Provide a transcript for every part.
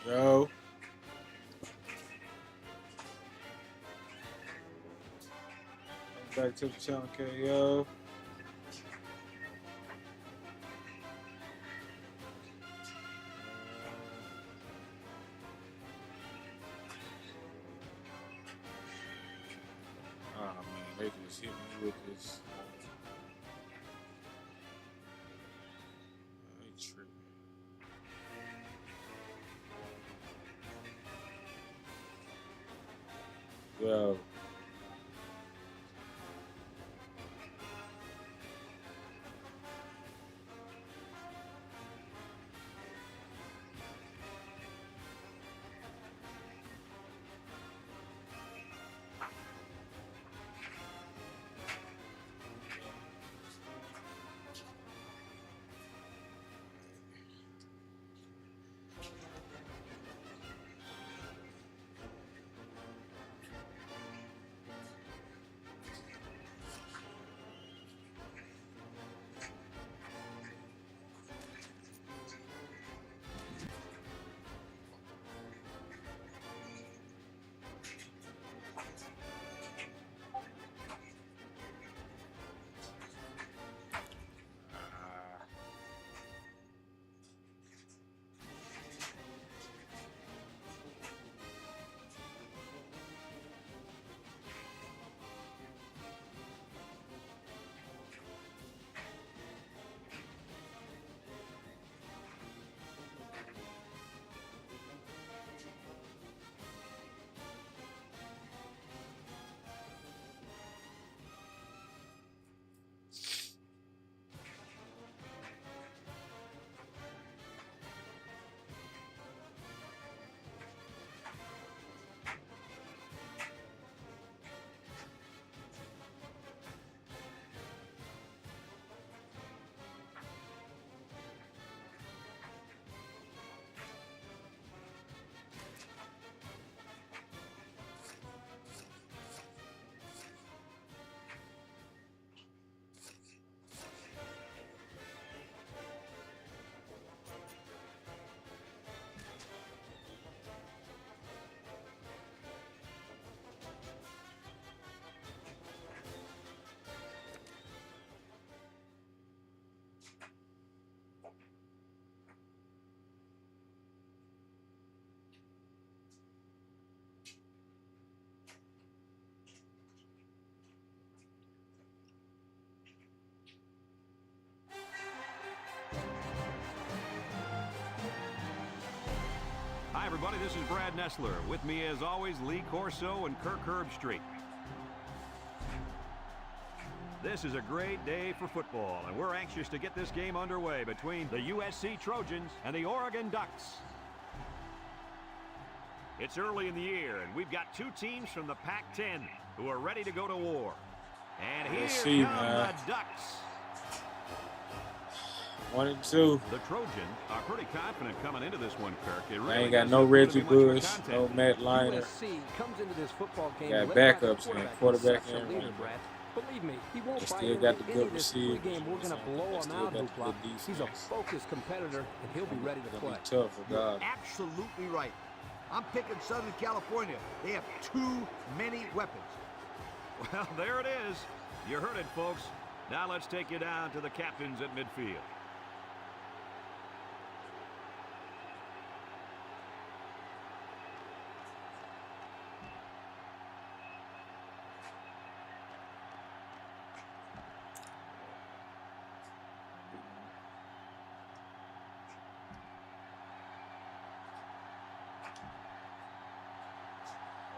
Yo. Back to the channel, KO. Oh man, they just hit me with this. They tripping. Yo. Hi, everybody. This is Brad Nessler. With me, as always, Lee Corso and Kirk Herbstreit. This is a great day for football, and we're anxious to get this game underway between the USC Trojans and the Oregon Ducks. It's early in the year, and we've got two teams from the Pac-10 who are ready to go to war. And here come the Ducks. 1 and 2. The Trojans are pretty confident coming into this one, Kirk. It really I ain't got no Reggie Bush, no Matt Liner. Comes into this football game got backups and quarterback and running back. Believe me, he won't They still got the good receivers. receivers. We're going to blow him out, Hoopla. He's a focused competitor, and he'll be ready to play. Tough for God. Absolutely right. I'm picking Southern California. They have too many weapons. Well, there it is. You heard it, folks. Now let's take you down to the captains at midfield.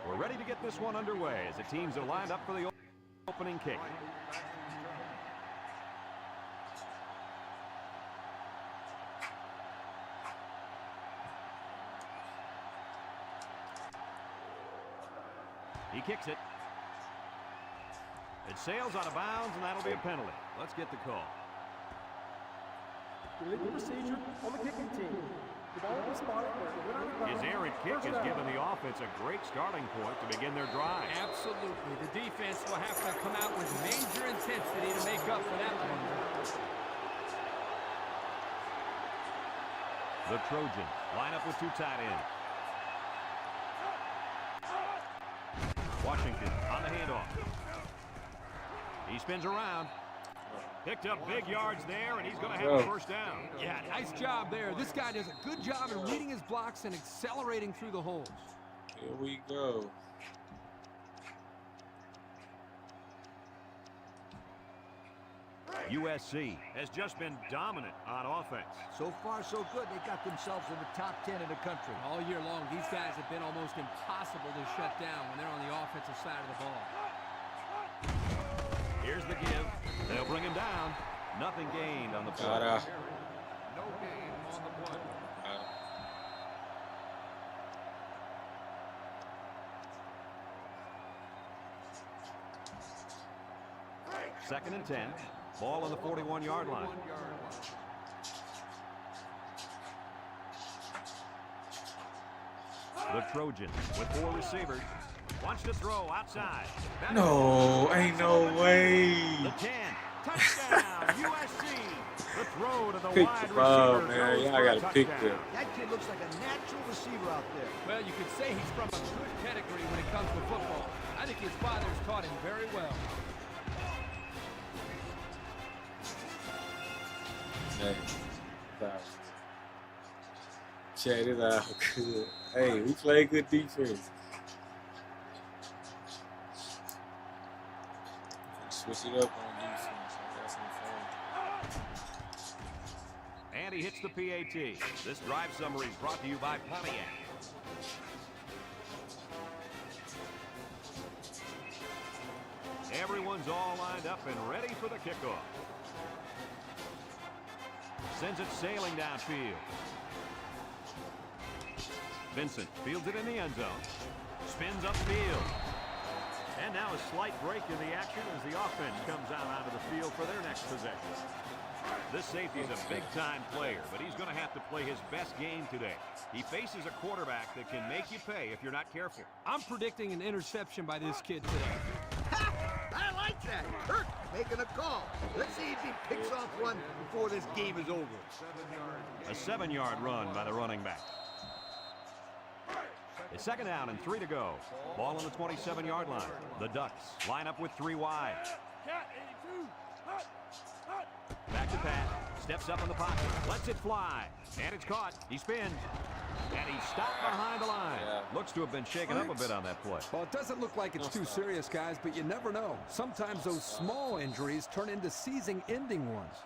We're ready to get this one underway as the teams are lined up for the opening kick. He kicks it. It sails out of bounds, and that'll be a penalty. Let's get the call. Illegal procedure on the kicking team. His errant kick has given the offense a great starting point to begin their drive. Absolutely. The defense will have to come out with major intensity to make up for that one. The Trojans Line up with two tight ends. Washington on the handoff. He spins around. Picked up big yards there, and he's going to have a first down. Yeah, nice job there. This guy does a good job in reading his blocks and accelerating through the holes. Here we go. USC has just been dominant on offense. So far, so good. They got themselves in the top 10 in the country. All year long, these guys have been almost impossible to shut down when they're on the offensive side of the ball. Here's the give. They'll bring him down. Nothing gained on the play. No gain on the play. Second and 10. Ball on the 41-yard line. The Trojans with 4 receivers. Wants to throw outside. No, ain't no way. The 10. Touchdown, USC. The throw to the Pick wide the ball, receiver. man. Goes Y'all for a got to pick touchdown. them. That kid looks like a natural receiver out there. Well, you could say he's from a good pedigree when it comes to football. I think his father's taught him very well. Check it out. Good. Hey, we play good defense. Switch it up on defense. I got some fun. And he hits the PAT. This drive summary is brought to you by Pontiac. Everyone's all lined up and ready for the kickoff. Sends it sailing downfield. Vincent fields it in the end zone. Spins upfield. And now a slight break in the action as the offense comes out onto the field for their next possession. This safety's a big-time player, but he's going to have to play his best game today. He faces a quarterback that can make you pay if you're not careful. I'm predicting an interception by this kid today. Ha! I like that. Kirk making a call. Let's see if he picks off one before this game is over. A 7-yard run by the running back. It's second down and 3 to go. Ball on the 27-yard line. The Ducks line up with 3 wide. Back to Pat. Steps up in the pocket. Lets it fly. And it's caught. He spins. And he's stopped behind the line. Looks to have been shaken up a bit on that play. Well, it doesn't look like it's too serious, guys, but you never know. Sometimes those small injuries turn into season-ending ones.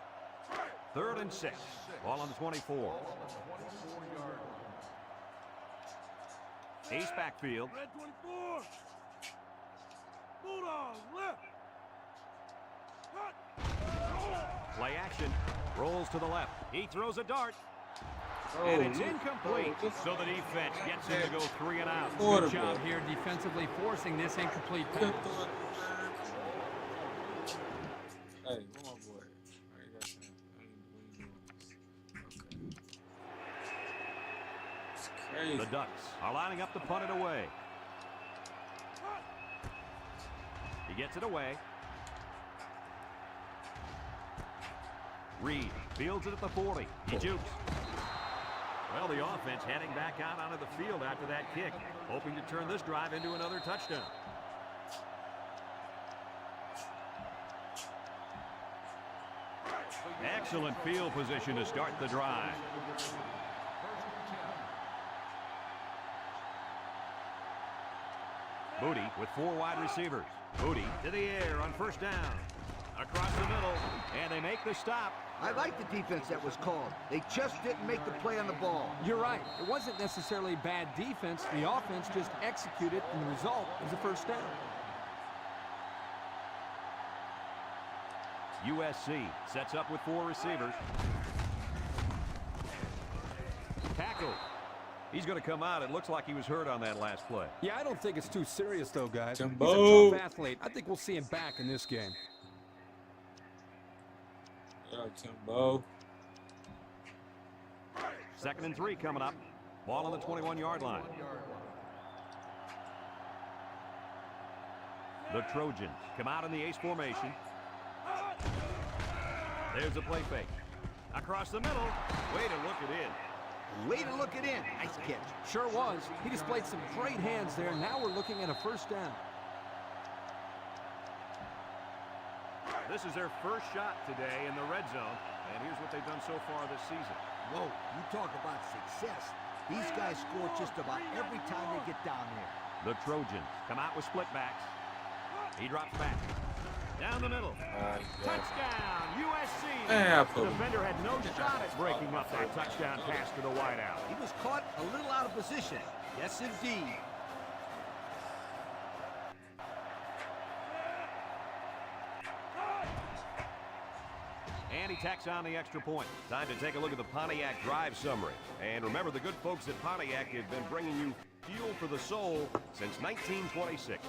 3rd and 6. Ball on the 24. Ace backfield. Red 24. Bulldog left. Play action. Rolls to the left. He throws a dart. And it's incomplete. So the defense gets him to go 3 and out. Good job here defensively forcing this incomplete pass. Hey, where my boy? It's crazy. The Ducks are lining up to punt it away. He gets it away. Reed fields it at the 40. He jukes. Well, the offense heading back out onto the field after that kick, hoping to turn this drive into another touchdown. Excellent field position to start the drive. Booty with 4 wide receivers. Booty to the air on first down. Across the middle, and they make the stop. I like the defense that was called. They just didn't make the play on the ball. You're right. It wasn't necessarily bad defense. The offense just executed, and the result was a first down. USC sets up with 4 receivers. Tackle. He's going to come out. It looks like he was hurt on that last play. Yeah, I don't think it's too serious, though, guys. He's a Jumbo. tough athlete. I think we'll see him back in this game. Timbo. 2nd and 3 coming up. Ball on the 21-yard line. The Trojans come out in the ace formation. There's a play fake. Across the middle. Way to look it in. Way to look it in. Nice catch. Sure was. He displayed some great hands there. Now we're looking at a first down. This is their first shot today in the red zone, and here's what they've done so far this season. Whoa, you talk about success. These guys score just about every time they get down there. The Trojans come out with split backs. He drops back. Down the middle. Touchdown, USC. The defender had no shot at breaking up that touchdown pass to the wideout. He was caught a little out of position. Yes, indeed. And he tacks on the extra point. Time to take a look at the Pontiac drive summary. And remember, the good folks at Pontiac have been bringing you fuel for the soul since 1926.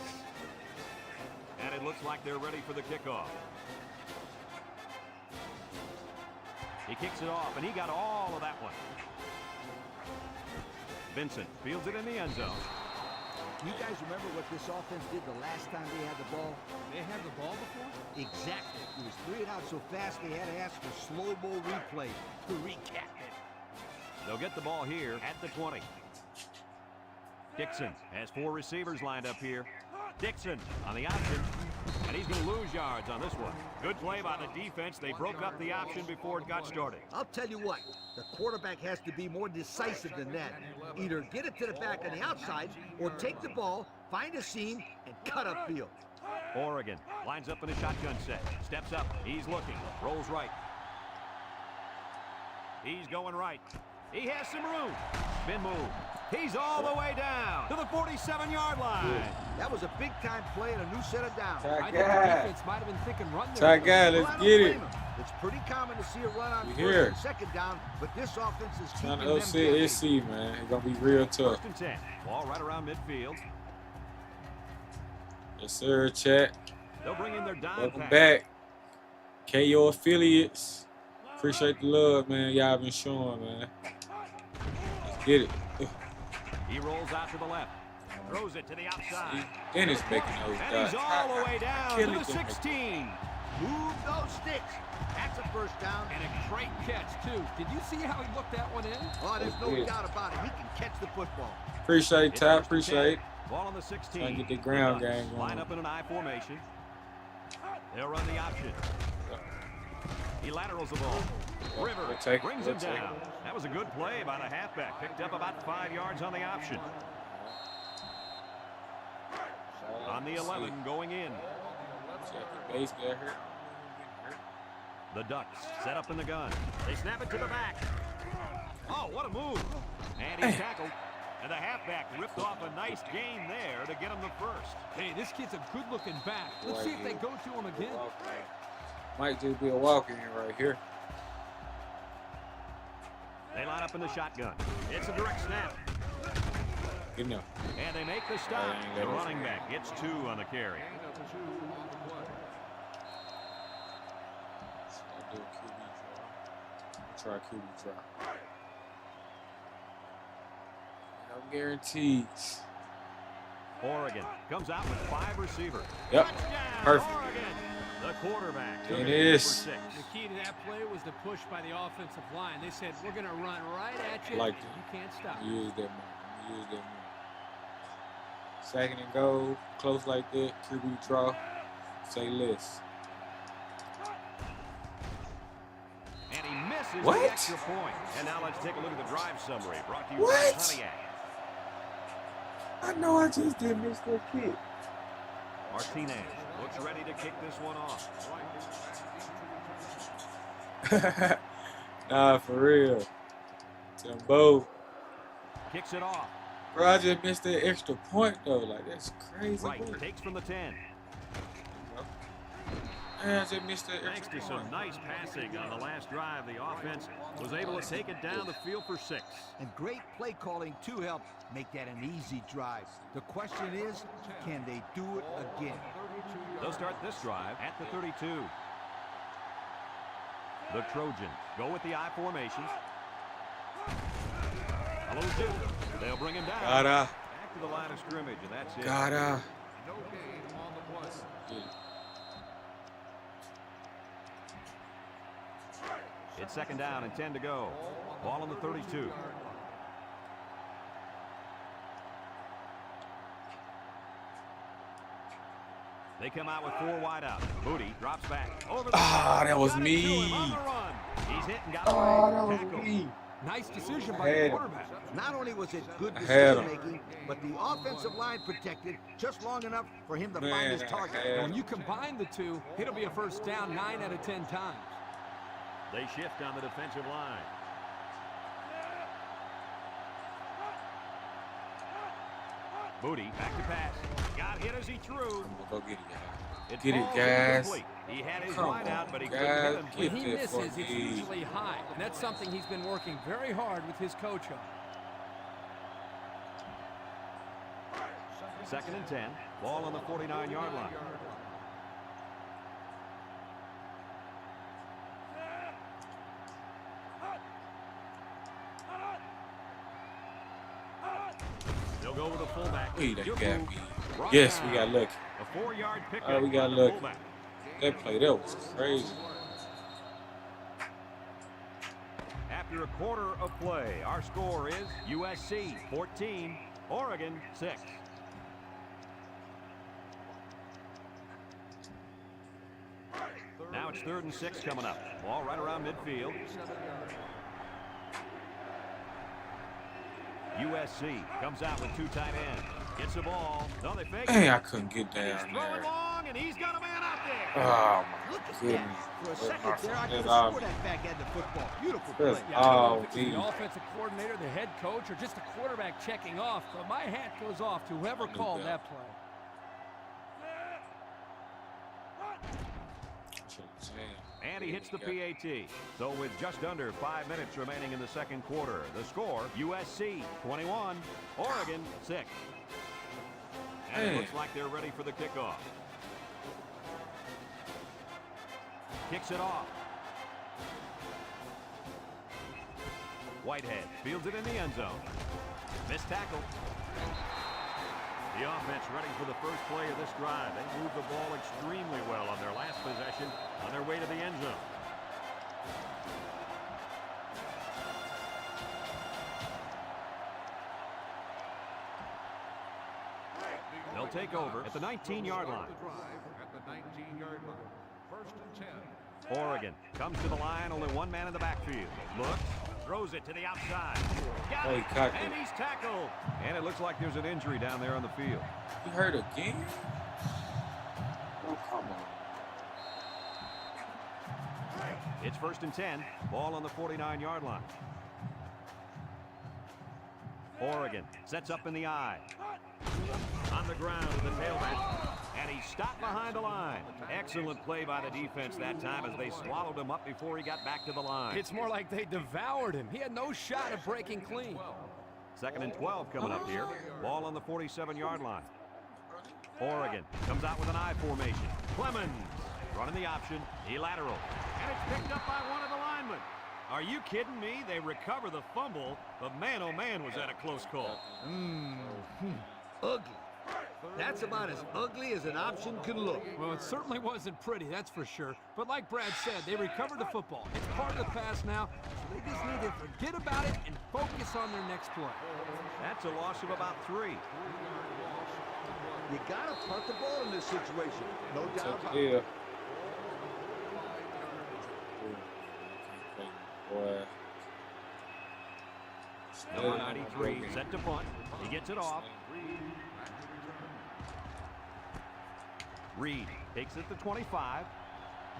And it looks like they're ready for the kickoff. He kicks it off, and he got all of that one. Vincent fields it in the end zone. You guys remember what this offense did the last time they had the ball? They had the ball before? Exactly. It was 3 and out so fast they had to ask for slow-mo replay to recap it. They'll get the ball here at the 20. Dixon has 4 receivers lined up here. Dixon on the option, and he's going to lose yards on this one. Good play by the defense. They broke up the option before it got started. I'll tell you what, the quarterback has to be more decisive than that. Either get it to the back on the outside or take the ball, find a seam, and cut upfield. Oregon lines up in a shotgun set. Steps up. He's looking. Rolls right. He's going right. He has some room. Spin move. He's all the way down to the 47-yard line. That was a big-time play and a new set of downs. I think the defense might have been thinking run there. Ty guy, let's get it. It's pretty common to see a run on We here. first and second down, but this offense is keeping Trying to them upset guessing. SC, man. It's going to be real tough. First and 10. Ball right around midfield. Yes, sir, chat. They'll bring in their dime Welcome pack. back. KO affiliates. Appreciate the love, man. Y'all been showing, man. Let's get it. He rolls out to the left. Throws it to the outside. Dennis making those And he's all the way down to Killing the them. 16. Move those sticks. That's a first down. And a great catch, too. Did you see how he looked that one in? Oh, there's no Yeah. doubt about it. He can catch the football. Appreciate it, It's Ty. first and Appreciate it. 10. Ball on the 16. Trying to get the ground The Ducks game going. line up in an I formation. They'll run the option. He laterals the ball. River We'll take it. brings We'll him take down. That was a good play by the halfback. Picked up about 5 yards on the option. On the 11 going in. Base got hurt. The Ducks set up in the gun. They snap it to the back. Oh, what a move. And he's tackled. And the halfback ripped off a nice gain there to get him the first. Hey, this kid's a good-looking back. Let's see if they go to him again. Might just be a walk-in right here. They line up in the shotgun. It's a direct snap. Good enough. And they make the stop. The running back gets 2 on the carry. I'll do a QB draw. Try QB draw. No guarantees. Oregon comes out with 5 receivers. Yep. Touchdown, Perfect. Oregon. The quarterback took It it is. for 6. The key to that play was the push by the offensive line. They said, we're going to run right at you, Like and that. you can't stop. Use that man. Use that man. Second and goal. Close like that. QB draw. Say less. And he misses What? the extra point. And now let's take a look at the drive summary brought to you by What? Pontiac. I know I just did miss that kick. Martinez looks ready to kick this one off. Nah, for real. Timbo. Kicks it off. Bro, I just missed that extra point, though. Like, that's crazy. Right, work. takes from the 10. Man, I just missed that Thanks extra to point. some nice passing on the last drive, the offense was able to take it down the field for 6. And great play calling to help make that an easy drive. The question is, can they do it again? They'll start this drive at the 32. The Trojans go with the I formation. A little dip. They'll bring him down. Gotta. Back to the line of scrimmage, and that's it. Gotta. It's second down and 10 to go. Ball on the 32. They come out with 4 wide out. Moody drops back. Over the That was got it to me. him on the run. He's hit and got That away. was Tackle. me. Nice decision I by the had him. quarterback. Not only was it good I had decision him. making, but the offensive line protected just long enough for him to Man, find his I target. had And when him. you combine the two, it'll be a first down 9 out of 10 times. They shift on the defensive line. Moody back to pass. Got hit as he threw. I'm gonna go get it, guys. It Get it, falls guys. incomplete. He had his Come line out, on, but he guys. couldn't hit him. Get When he that for misses, it's me. usually high, and that's something he's been working very hard with his coach on. 2nd and 10. Ball on the 49-yard line. They'll go with a fullback. Wait, they Good got move. me. Brought Yes, down. we got lucky. A 4-yard pickup. We got by the lucky. fullback. That play, that was crazy. After a quarter of play, our score is USC 14, Oregon 6. Now it's 3rd and 6 coming up. Ball right around midfield. USC comes out with 2 tight ends. Gets the ball. No, they fake Dang, it. I couldn't get He's down throwing there. long, and he's got a man out there. Oh Look my at goodness. that. For a second there, I could That's have all. swore that back end of football. Beautiful play. That's Yeah, I don't know all if it's me. the offensive coordinator, the head coach, or just the quarterback checking off, but my hat goes off to whoever called that play. And he hits the PAT. So with just under 5 minutes remaining in the second quarter, the score, USC 21, Oregon 6. And it Hey. looks like they're ready for the kickoff. Kicks it off. Whitehead fields it in the end zone. Missed tackle. The offense ready for the first play of this drive. They moved the ball extremely well on their last possession on their way to the end zone. They'll take over at the 19-yard line. Oregon comes to the line, only one man in the backfield. Looks, throws it to the outside. Got Oh, he it, caught and it. he's tackled. And it looks like there's an injury down there on the field. You hurt again? Oh, come on. It's 1st and 10. Ball on the 49-yard line. Oregon sets up in the eye. On the ground with the tailback. And he stopped behind the line. Excellent play by the defense that time as they swallowed him up before he got back to the line. It's more like they devoured him. He had no shot at breaking clean. 2nd and 12 coming up here. Ball on the 47-yard line. Oregon comes out with an I formation. Clemens running the option. He lateral. And it's picked up by one of the linemen. Are you kidding me? They recover the fumble, but man, oh man, was that a close call. Ugly. That's about as ugly as an option could look. Well, it certainly wasn't pretty, that's for sure. But like Brad said, they recovered the football. It's part of the pass now, so they just need to forget about it and focus on their next play. That's a loss of about 3. You gotta punt the ball in this situation. No doubt about it. Yeah. Boy. Number 93 set to punt. He gets it off. Reed takes it to 25.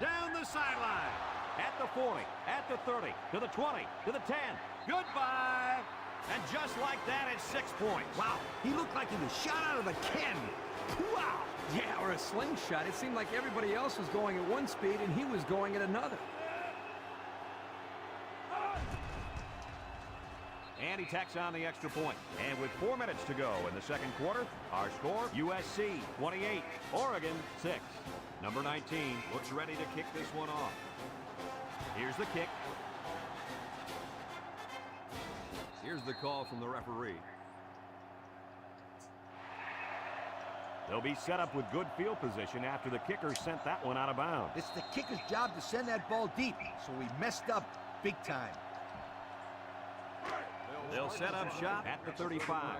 Down the sideline. At the 40, at the 30, to the 20, to the 10. Goodbye. And just like that, it's 6 points. Wow, he looked like he was shot out of a cannon. Wow. Yeah, or a slingshot. It seemed like everybody else was going at one speed and he was going at another. And he tacks on the extra point. And with 4 minutes to go in the second quarter, our score, USC 28, Oregon 6. Number 19 looks ready to kick this one off. Here's the kick. Here's the call from the referee. They'll be set up with good field position after the kicker sent that one out of bounds. It's the kicker's job to send that ball deep, so he messed up big time. They'll set up shop at the 35.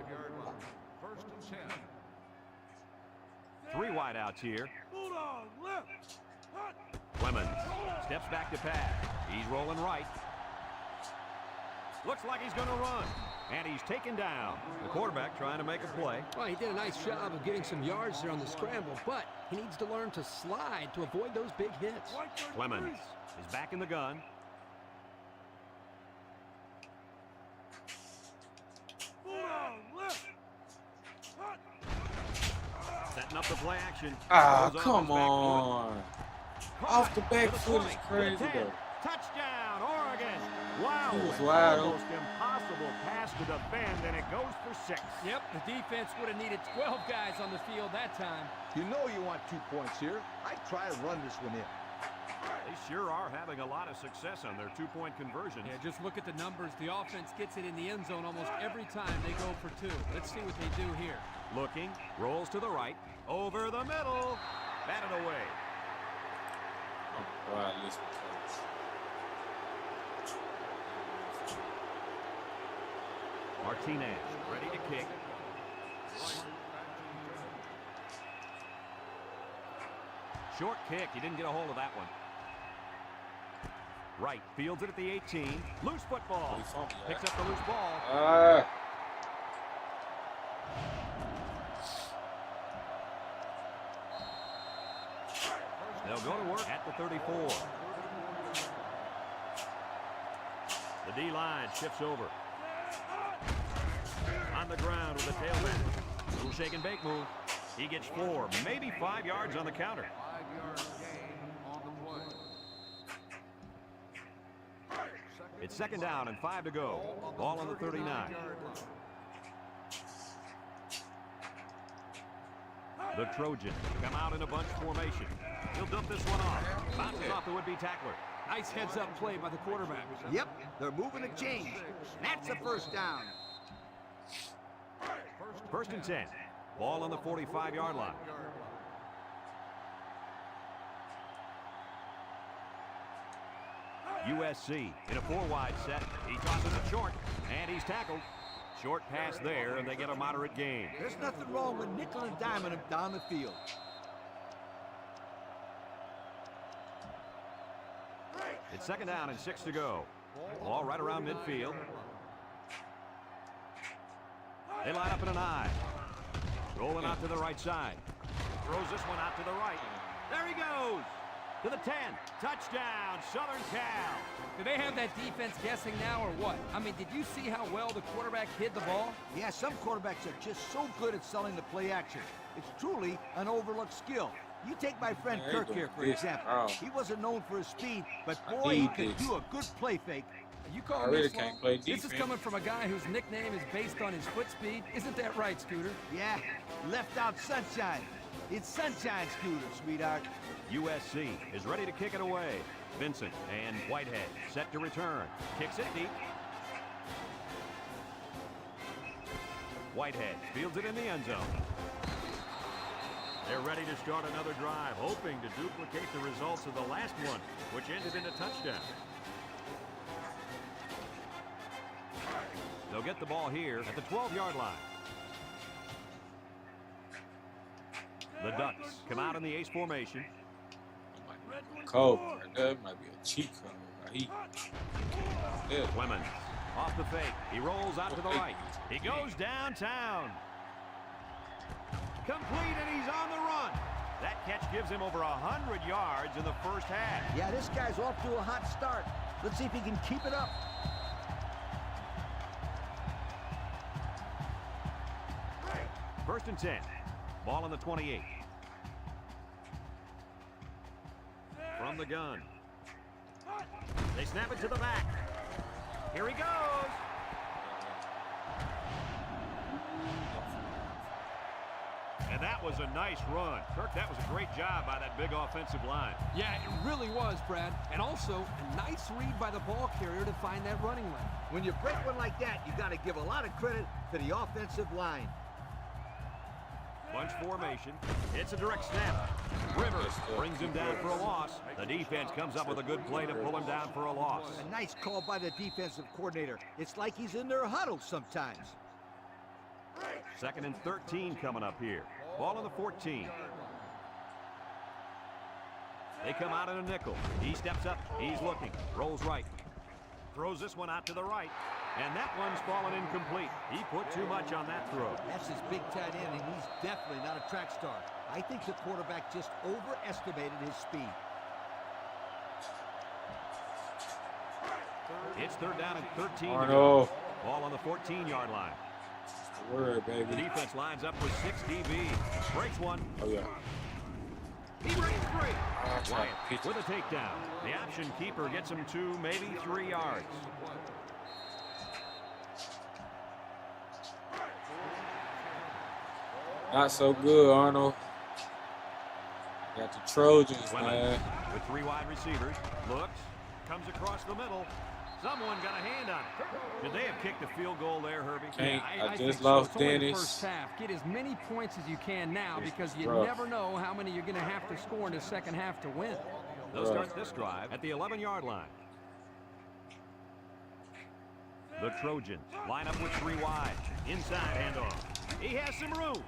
3 wideouts here. Clemens steps back to pass. He's rolling right. Looks like he's going to run. And he's taken down. The quarterback trying to make a play. Well, he did a nice job of getting some yards there on the scramble, but he needs to learn to slide to avoid those big hits. Clemens is back in the gun. Setting up the play action. Ah, Goes come his back foot. on. Off the back foot is crazy, though. Touchdown, Oregon. Wow. He was wide Almost impossible pass to defend, and it goes for 6. Yep, the defense would have needed 12 guys on the field that time. You know you want 2 points here. I'd try to run this one in. They sure are having a lot of success on their 2-point conversions. Yeah, just look at the numbers. The offense gets it in the end zone almost every time they go for 2. Let's see what they do here. Looking, rolls to the right, over the middle, batted away. Oh, wow, listen, coach. Martinez ready to kick. Short kick. He didn't get a hold of that one. Right, fields it at the 18. Loose football. Picks up the loose ball. They'll go to work at the 34. The D-line shifts over. On the ground with the tailback. Little shake and bake move. He gets 4, maybe 5 yards on the counter. It's 2nd down and 5 to go. Ball on the 39. The Trojans come out in a bunch formation. He'll dump this one off. Bounces off the would-be tackler. Nice heads-up play by the quarterback. Yep, they're moving the chains. That's a first down. 1st and 10. Ball on the 45-yard line. USC in a 4-wide set. He tosses it short, and he's tackled. Short pass there, and they get a moderate gain. There's nothing wrong with nickel and diming him down the field. It's 2nd down and 6 to go. Ball right around midfield. They line up in an I. Rolling out to the right side. Throws this one out to the right. There he goes. To the 10. Touchdown, Southern Cal. Do they have that defense guessing now or what? I mean, did you see how well the quarterback hid the ball? Yeah, some quarterbacks are just so good at selling the play action. It's truly an overlooked skill. You take my friend Yeah, Kirk here, for this, example. bro. He wasn't known for his speed, but I boy, he need could this. do a good play fake. You I calling really this can't one? play This is defense. coming from a guy whose nickname is based on his foot speed. Isn't that right, Scooter? Yeah, left out sunshine. It's sunshine, Scooter, sweetheart. USC is ready to kick it away. Vincent and Whitehead set to return. Kicks it deep. Whitehead fields it in the end zone. They're ready to start another drive, hoping to duplicate the results of the last one, which ended in a touchdown. They'll get the ball here at the 12-yard line. The Ducks come out in the ace formation. Cold. That might be a cheat code. He, yeah. Clemens off the fake. He rolls out to the right. He goes downtown. Complete, and he's on the run. That catch gives him over 100 yards in the first half. Yeah, this guy's off to a hot start. Let's see if he can keep it up. First and 10. Ball on the 28. From the gun. They snap it to the back. Here he goes. And that was a nice run. Kirk, that was a great job by that big offensive line. Yeah, it really was, Brad. And also, a nice read by the ball carrier to find that running lane. When you break one like that, you got to give a lot of credit to the offensive line. Bunch formation. It's a direct snap. Rivers brings him down for a loss. The defense comes up with a good play to pull him down for a loss. A nice call by the defensive coordinator. It's like he's in their huddle sometimes. 2nd and 13 coming up here. Ball on the 14. They come out in a nickel. He steps up. He's looking. Rolls right. Throws this one out to the right. And that one's fallen incomplete. He put too much on that throw. That's his big tight end, and he's definitely not a track star. I think the quarterback just overestimated his speed. It's third down and 13 to MONROE. go. Ball on the 14-yard line. Word, The baby. defense lines up with 6 DBs. Breaks one. Oh, yeah. He breaks three. That's Wyatt right. Pitch. with a takedown. The option keeper gets him 2, maybe 3 yards. Not so good, Arnold. Got the Trojans, man. With 3 wide receivers. Looks. Comes across the middle. Someone got a hand on it. Could they have kicked a field goal there, Herbie? Can't. I think just so. lost It's only the Dennis. first half. Get as many points as you can now It's because you rough. never know how many you're going to have to score in the second half to win. They'll start this drive at the 11-yard line. The Trojans line up with 3 wide. Inside handoff. He has some room.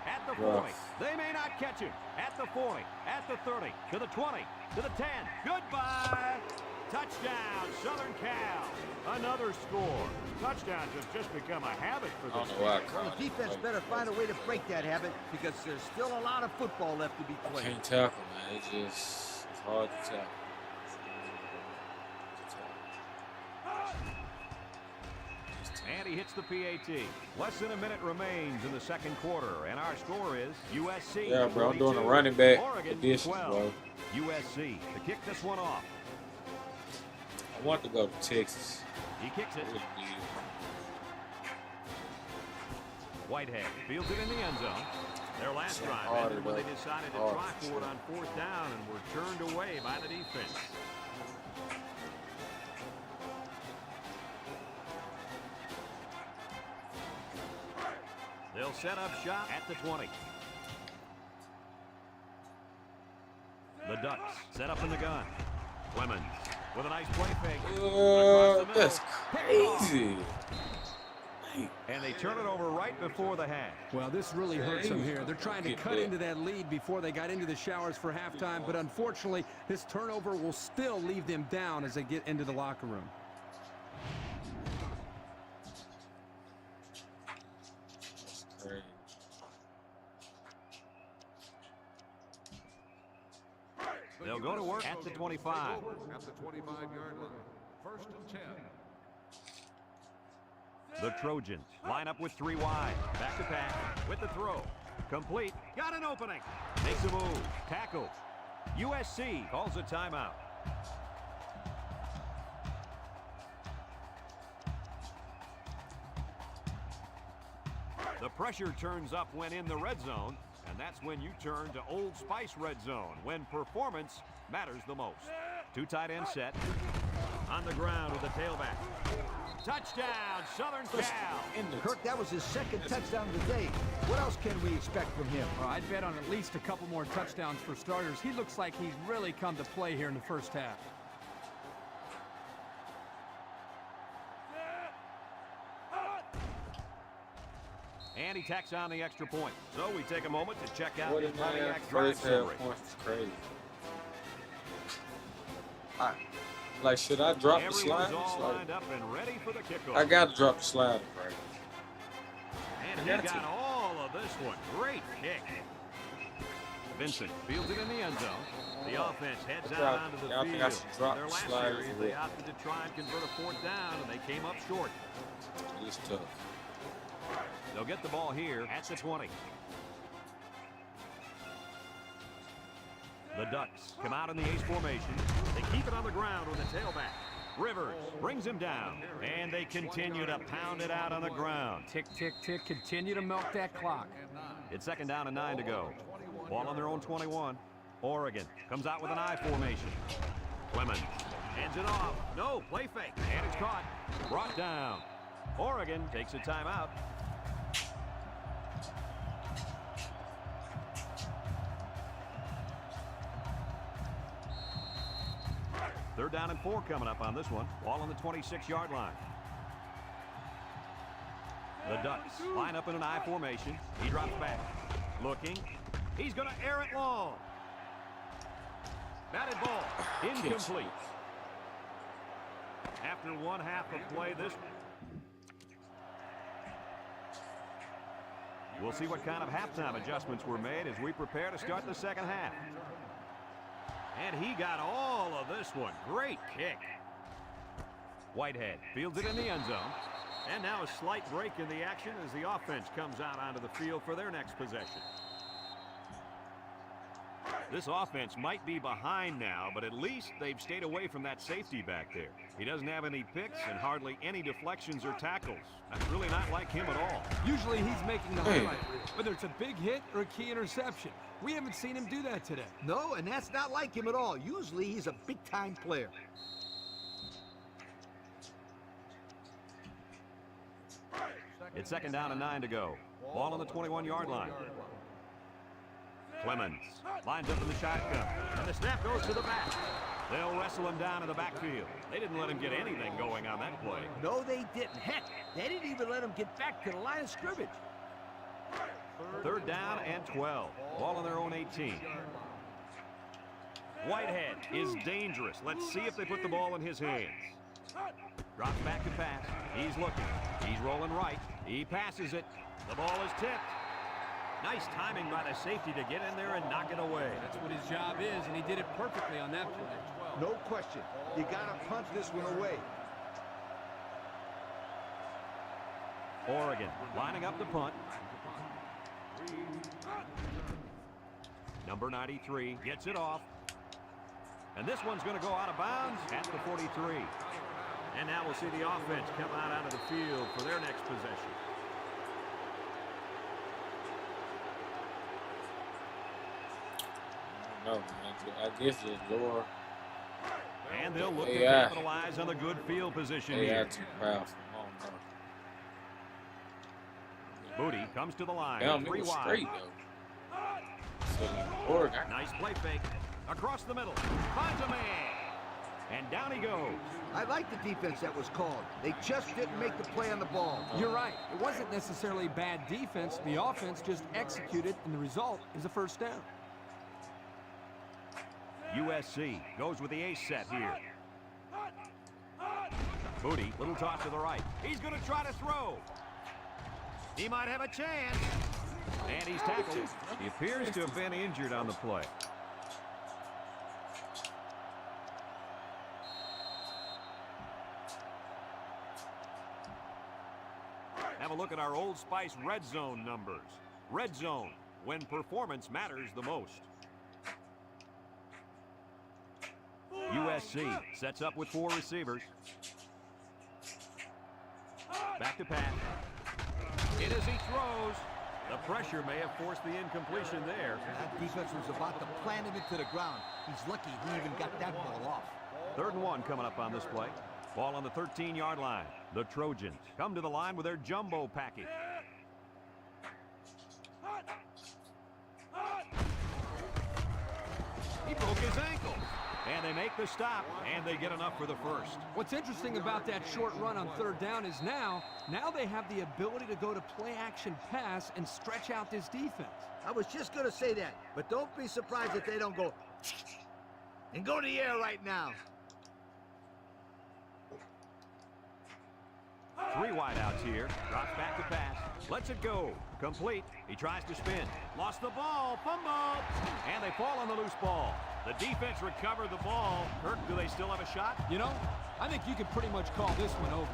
At the 40. Rough. They may not catch him. At the 40. At the 30. To the 20. To the 10. Goodbye. Touchdown, Southern Cal. Another score. Touchdowns have just become a habit for I this don't know why I team. Well, called the defense it. better find a way to break that habit because there's still a lot of football left to be played. Can't tackle, man. It's hard to tackle. And he hits the PAT. Less than a minute remains in the second quarter, and our score is USC. Yeah, bro. I'm doing a 42, running back Oregon edition, 12. bro. USC to kick this one off. I want to go to Texas. He kicks it. It would be Whitehead fields it in the end zone. Their last So drive harder, ended when they though. decided to Hard try for for it sure. on 4th down and were turned away by the defense. They'll set up shop at the 20. The Ducks set up in the gun. Clemens with a nice play fake. Across the middle. that's crazy. And they turn it over right before the half. Well, this really hurts them here. They're trying to Get cut that. into that lead before they got into the showers for halftime, but unfortunately, this turnover will still leave them down as they get into the locker room. That's crazy. They'll go to work at the 25. At the 25-yard line. 1st and 10. The Trojans line up with 3 wide. Back to pass with the throw. Complete. Got an opening. Makes a move. Tackle. USC calls a timeout. The pressure turns up when in the red zone, and that's when you turn to Old Spice red zone, when performance matters the most. 2 tight end set. On the ground with the tailback. Touchdown, Southern Cal. Kirk, that was his second touchdown of the day. What else can we expect from him? Well, I'd bet on at least a couple more touchdowns for starters. He looks like he's really come to play here in the first half. And he tacks on the extra point. So we take a moment to check out What the a man. Pontiac drive First half summary. points is crazy. Like, should I drop the Everyone's slide? all Like, lined up and ready for the kickoff. I got to drop the slide, right? And I he got to. got all of this one. Great kick. Vincent fields it in the end zone. The offense heads I out thought- onto the yeah, I think I field. should drop Their the last slide series, as they well. opted to try and convert a 4th down, and they came up short. It's tough. They'll get the ball here at the 20. The Ducks come out in the ace formation. They keep it on the ground with the tailback. Rivers brings him down, and they continue to pound it out on the ground. Tick, tick, tick. Continue to milk that clock. It's 2nd down and 9 to go. Ball on their own 21. Oregon comes out with an I formation. Clemens hands it off. No, play fake, and it's caught. Brought down. Oregon takes a timeout. Third down and 4 coming up on this one. Ball on the 26-yard line. The Ducks line up in an I formation. He drops back. Looking. He's going to air it long. Batted ball. Incomplete. After one half of play, this. We'll see what kind of halftime adjustments were made as we prepare to start the second half. And he got all of this one. Great kick. Whitehead fields it in the end zone. And now a slight break in the action as the offense comes out onto the field for their next possession. This offense might be behind now, but at least they've stayed away from that safety back there. He doesn't have any picks and hardly any deflections or tackles. That's really not like him at all. Usually he's making the highlight reel, whether it's a big hit or a key interception. We haven't seen him do that today. No, and that's not like him at all. Usually he's a big-time player. It's second down and 9 to go. Ball on the 21-yard line. Clemens lines up in the shotgun, and the snap goes to the back. They'll wrestle him down in the backfield. They didn't let him get anything going on that play. No, they didn't. Heck, they didn't even let him get back to the line of scrimmage. Third down and 12. Ball on their own 18. Whitehead is dangerous. Let's see if they put the ball in his hands. Drops back to pass. He's looking. He's rolling right. He passes it. The ball is tipped. Nice timing by the safety to get in there and knock it away. That's what his job is, and he did it perfectly on that play. No question. You got to punt this one away. Oregon lining up the punt. Number 93 gets it off. And this one's going to go out of bounds at the 43. And now we'll see the offense come out onto the field for their next possession. No, man. I guess just lower. And they'll look to AI. capitalize on the good field position AI here. too powerful. I Booty comes to the line. don't know. Damn, it Three was wide. straight though. So, Oregon. Nice play fake. Across the middle. Finds a man. And down he goes. I like the defense that was called. They just didn't make the play on the ball. You're right. It wasn't necessarily bad defense. The offense just executed, and the result is a first down. USC goes with the ace set here. Booty, little toss to the right. He's going to try to throw. He might have a chance. And he's tackled. He appears to have been injured on the play. Have a look at our Old Spice red zone numbers. Red zone, when performance matters the most. USC sets up with 4 receivers. Back to pass. In as he throws. The pressure may have forced the incompletion there. That defense was about to plant him into the ground. He's lucky he even got that ball off. 3rd and 1 coming up on this play. Ball on the 13-yard line. The Trojans come to the line with their jumbo package. He broke his ankle. And they make the stop, and they get enough for the first. What's interesting about that short run on 3rd down is now they have the ability to go to play-action pass and stretch out this defense. I was just going to say that, but don't be surprised if they don't go and go to the air right now. 3 wideouts here. Drops back to pass. Lets it go. Complete. He tries to spin. Lost the ball. Fumble. And they fall on the loose ball. The defense recovered the ball. Kirk, do they still have a shot? You know, I think you could pretty much call this one over.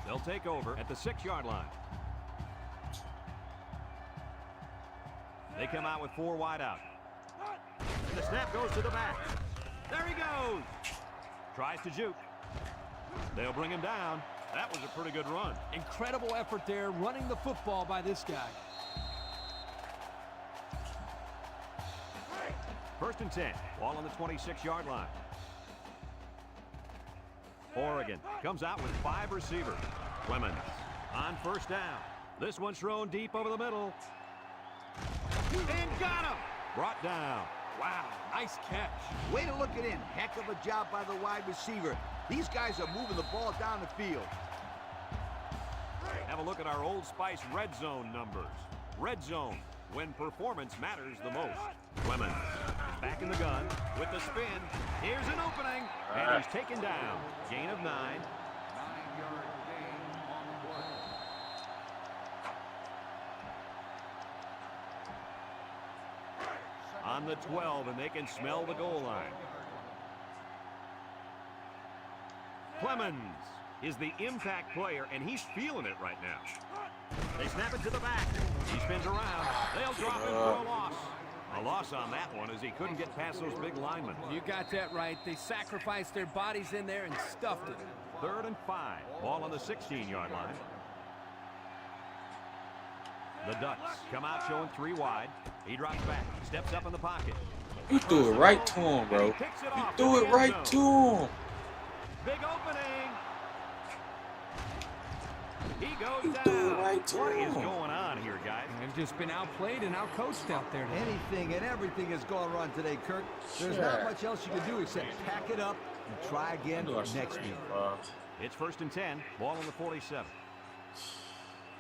They'll take over at the 6-yard line. They come out with 4 wide out. And the snap goes to the back. There he goes. Tries to juke. They'll bring him down. That was a pretty good run. Incredible effort there, running the football by this guy. 1st and 10. Ball on the 26-yard line. Oregon comes out with 5 receivers. Clemens on 1st down. This one's thrown deep over the middle. And got him. Brought down. Wow, nice catch. Way to look it in. Heck of a job by the wide receiver. These guys are moving the ball down the field. Have a look at our Old Spice red zone numbers. Red zone, when performance matters the most. Clemens is back in the gun with the spin. Here's an opening, and he's taken down. Gain of 9. 9-yard gain on the play. On the 12, and they can smell the goal line. Clemens is the impact player, and he's feeling it right now. They snap it to the back. He spins around. They'll drop him for a loss. A loss on that one as he couldn't get past those big linemen. You got that right. They sacrificed their bodies in there and stuffed it. 3rd and 5. Ball on the 16-yard line. The Ducks come out showing 3 wide. He drops back, steps up in the pocket. You threw it right to him, bro. You threw it right to him. Big opening. He goes You down. threw it right to What is him. going on here, guys? They've just been outplayed and outcoached out there. Anything and everything has gone wrong today, Kirk. There's not much else you can do except pack it up and try again next week. It's 1st and 10. Ball on the 47.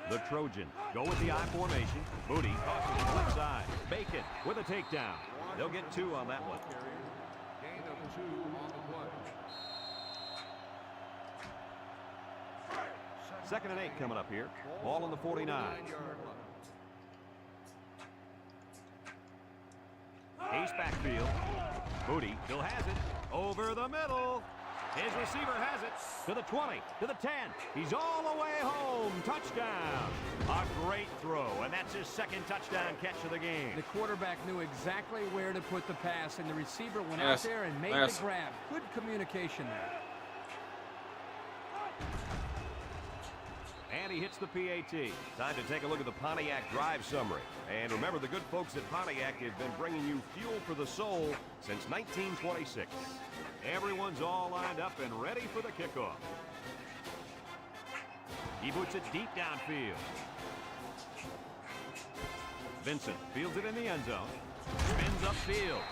The Trojans go with the I formation. Moody tosses to the left side. Bacon with a takedown. They'll get 2 on that one. Gain of 2 on the play. 2nd and 8 coming up here. Ball on the 49. 9-yard line. Ace backfield. Moody still has it. Over the middle. His receiver has it. To the 20. To the 10. He's all the way home. Touchdown. A great throw. And that's his 2nd touchdown catch of the game. The quarterback knew exactly where to put the pass, and the receiver went out there and made the grab. Good communication there. And he hits the PAT. Time to take a look at the Pontiac drive summary. And remember, the good folks at Pontiac have been bringing you fuel for the soul since 1926. Everyone's all lined up and ready for the kickoff. He boots it deep downfield. Vincent fields it in the end zone. Spins upfield.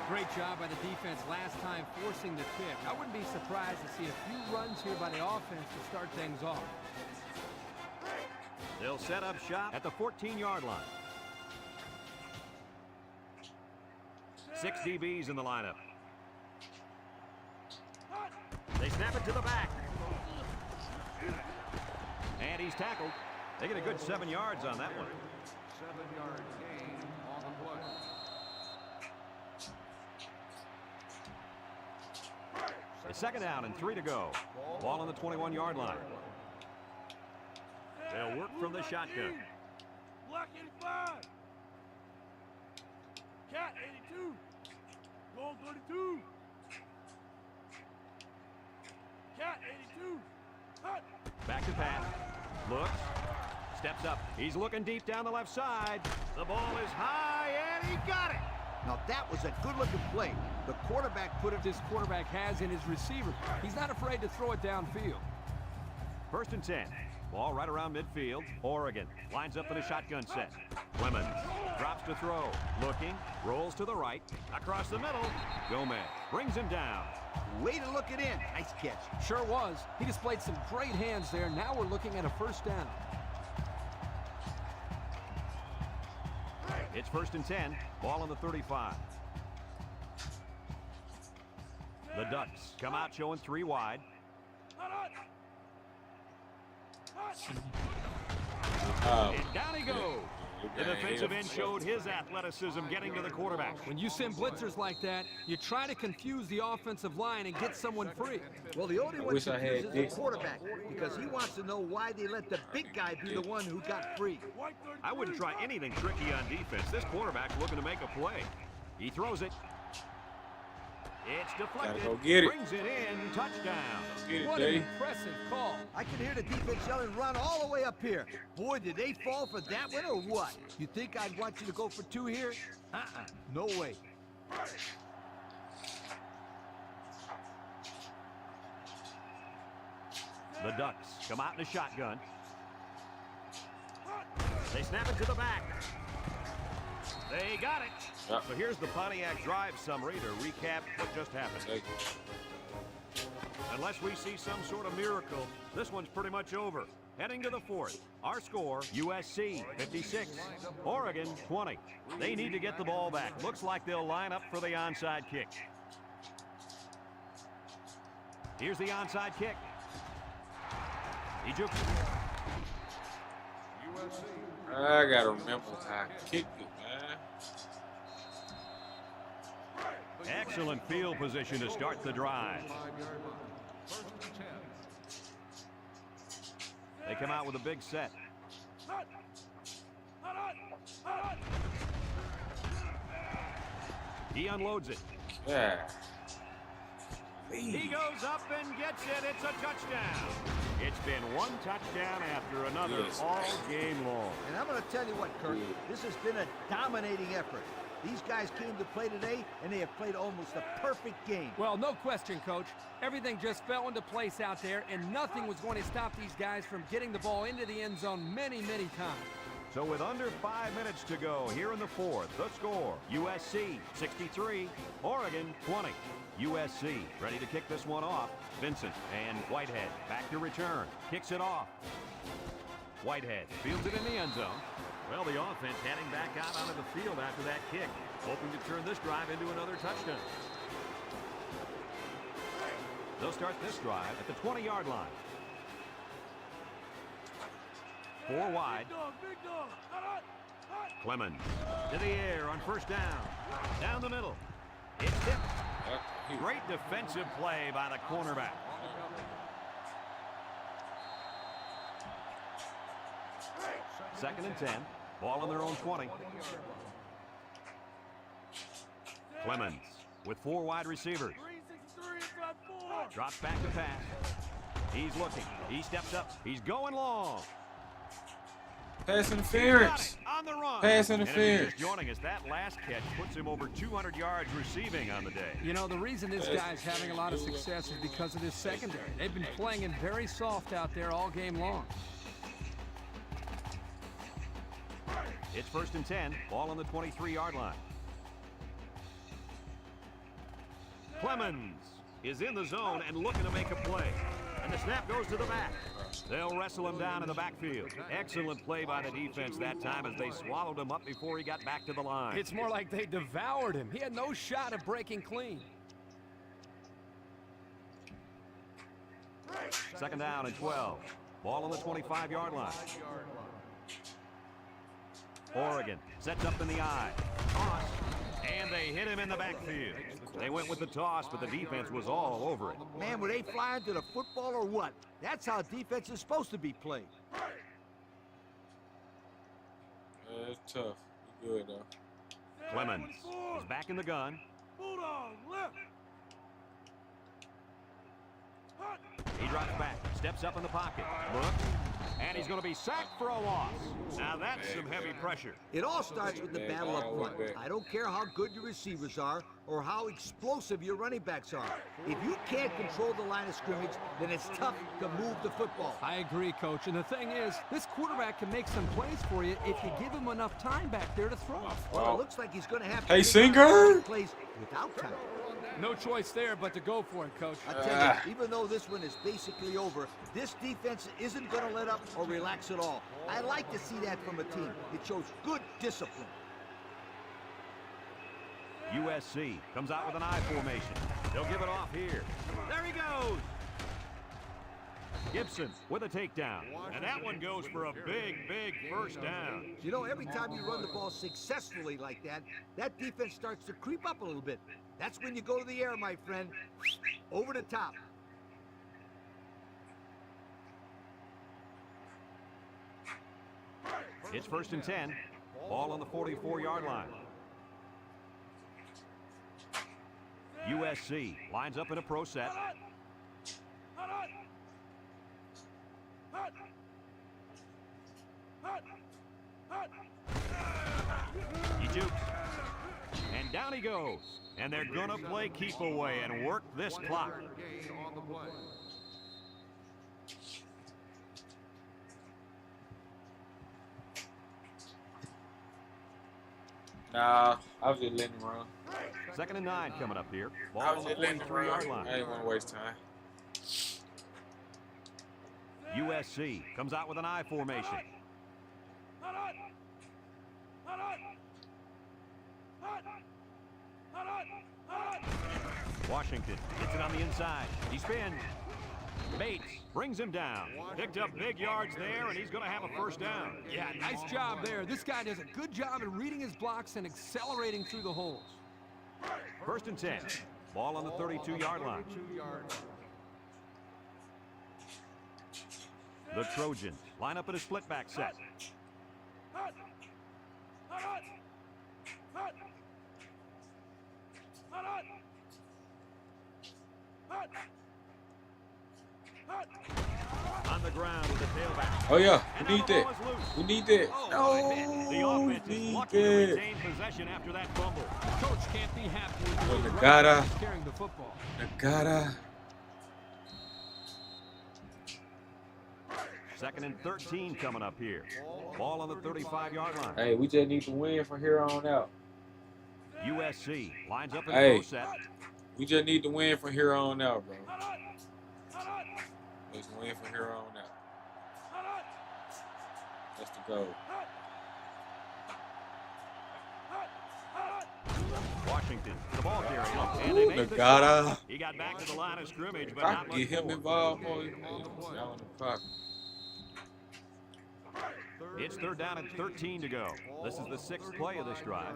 Great job by the defense last time forcing the kick. I wouldn't be surprised to see a few runs here by the offense to start things off. They'll set up shop at the 14-yard line. 6 DBs in the lineup. They snap it to the back. And he's tackled. They get a good 7 yards on that one. 7-yard gain on the play. It's 2nd down and 3 to go. Ball on the 21-yard line. They'll work from the shotgun. Block 85. Cat 82. Goal 32. Cat 82. Hut. Back to pass. Looks. Steps up. He's looking deep down the left side. The ball is high, and he got it. Now that was a good-looking play. The quarterback put it. This quarterback has in his receiver. He's not afraid to throw it downfield. 1st and 10. Ball right around midfield. Oregon lines up in a shotgun set. Clemens drops to throw. Looking. Rolls to the right. Across the middle. Gomez brings him down. Way to look it in. Nice catch. Sure was. He displayed some great hands there. Now we're looking at a 1st down. It's 1st and 10. Ball on the 35. The Ducks come out showing 3 wide. And down he goes. The defensive end showed his athleticism getting to the quarterback. When you send blitzers like that, you try to confuse the offensive line and get someone free. Well, the only one wish I had confused is this. the quarterback because he wants to know why they let the big guy be the one who got free. I wouldn't try anything tricky on defense. This quarterback's looking to make a play. He throws it. It's deflected. Gotta go get it. Brings it in. Touchdown. Get it, What an Dave. impressive call. I can hear the defense yelling, run all the way up here. Boy, did they fall for that one or what? You think I'd want you to go for 2 here? No way. The Ducks come out in a shotgun. They snap it to the back. They got it. Yep. So here's the Pontiac drive summary to recap what just happened. Take An Unless we see some sort of miracle, this one's pretty much over. Heading to the fourth. Our score, USC 56, Oregon 20. They need to get the ball back. Looks like they'll line up for the onside kick. Here's the onside kick. He jukes it. I gotta remember how I kicked it, man. Excellent field position to start the drive. They come out with a big set. He unloads it. Yeah. He goes up and gets it. It's a touchdown. It's been one touchdown after another all game long. And I'm going to tell you what, Kirk, this has been a dominating effort. These guys came to play today, and they have played almost a perfect game. Well, no question, Coach. Everything just fell into place out there, and nothing was going to stop these guys from getting the ball into the end zone many, many times. So with under 5 minutes to go here in the fourth, the score, USC 63, Oregon 20. USC ready to kick this one off. Vincent and Whitehead back to return. Kicks it off. Whitehead fields it in the end zone. Well, the offense heading back out onto the field after that kick, hoping to turn this drive into another touchdown. They'll start this drive at the 20-yard line. 4 wide. Big dog. Clemens to the air on first down. Down the middle. It's tipped. Great defensive play by the cornerback. Second and 10. Ball on their own 20. Clemens with 4 wide receivers. 363 inside 4. Drops back to pass. He's looking. He steps up. He's going long. Pass interference. On the run. Pass And interference. if you're just joining us, that last catch puts him over 200 yards receiving on the day. You know, the reason this guy's having a lot of success is because of his secondary. They've been playing him very soft out there all game long. It's first and 10. Ball on the 23-yard line. Clemens is in the zone and looking to make a play. And the snap goes to the back. They'll wrestle him down in the backfield. Excellent play by the defense that time as they swallowed him up before he got back to the line. It's more like they devoured him. He had no shot at breaking clean. Second down and 12. Ball on the 25-yard line. Oregon sets up in the eye. Toss. And they hit him in the backfield. They went with the toss, but the defense was all over it. Man, were they flying to the football or what? That's how defense is supposed to be played. It's tough. He's good, though. Clemens is back in the gun. Bulldog left. He drops back, steps up in the pocket. Look, and he's going to be sacked for a loss. Now that's some heavy pressure. It all starts with the battle up front. I don't care how good your receivers are or how explosive your running backs are. If you can't control the line of scrimmage, then it's tough to move the football. I agree, Coach. And the thing is, this quarterback can make some plays for you if you give him enough time back there to throw. Well, it looks like he's going to have to Hey, make Singer! plays without time. No choice there but to go for it, Coach. I tell you, even though this one is basically over, this defense isn't going to let up or relax at all. I like to see that from a team. It shows good discipline. USC comes out with an I formation. They'll give it off here. There he goes. Gibson with a takedown. And that one goes for a big, big first down. You know, every time you run the ball successfully like that, that defense starts to creep up a little bit. That's when you go to the air, my friend. Over the top. It's first and 10. Ball on the 44-yard line. USC lines up in a pro set. He jukes. And down he goes. And they're going to play keep away and work this clock. Nah, I was just letting him run. Second and 9 coming up here. I Ball was on the just letting him run. 43-yard line. I didn't want to waste time. USC comes out with an I formation. Washington gets it on the inside. He spins. Bates brings him down. Picked up big yards there, and he's going to have a first down. Yeah, nice job there. This guy does a good job at reading his blocks and accelerating through the holes. First and 10. Ball on the 32-yard line. The Trojans line up in a split back set. On the ground with the tailback. Oh yeah, And we now need the ball that. is loose. We need that. Oh, No, the offense we is need lucky to that. retain possession after that fumble. Coach can't be happy with the Well, way the Nagata. running back is carrying the football. Nagata. Second and 13 coming up here. Ball on the 35-yard line. Hey, we just need to win from here on out. USC lines up in Hey. the set. We just need to win from here on out, bro. Let's win from here on out. That's the goal. Washington, the ball carrier. And they Ooh, made the Nagata. stop. He got back to the line of scrimmage, but I not can much get him more. involved more. Y'all in the pocket. It's third down and 13 to go. This is the sixth play of this drive.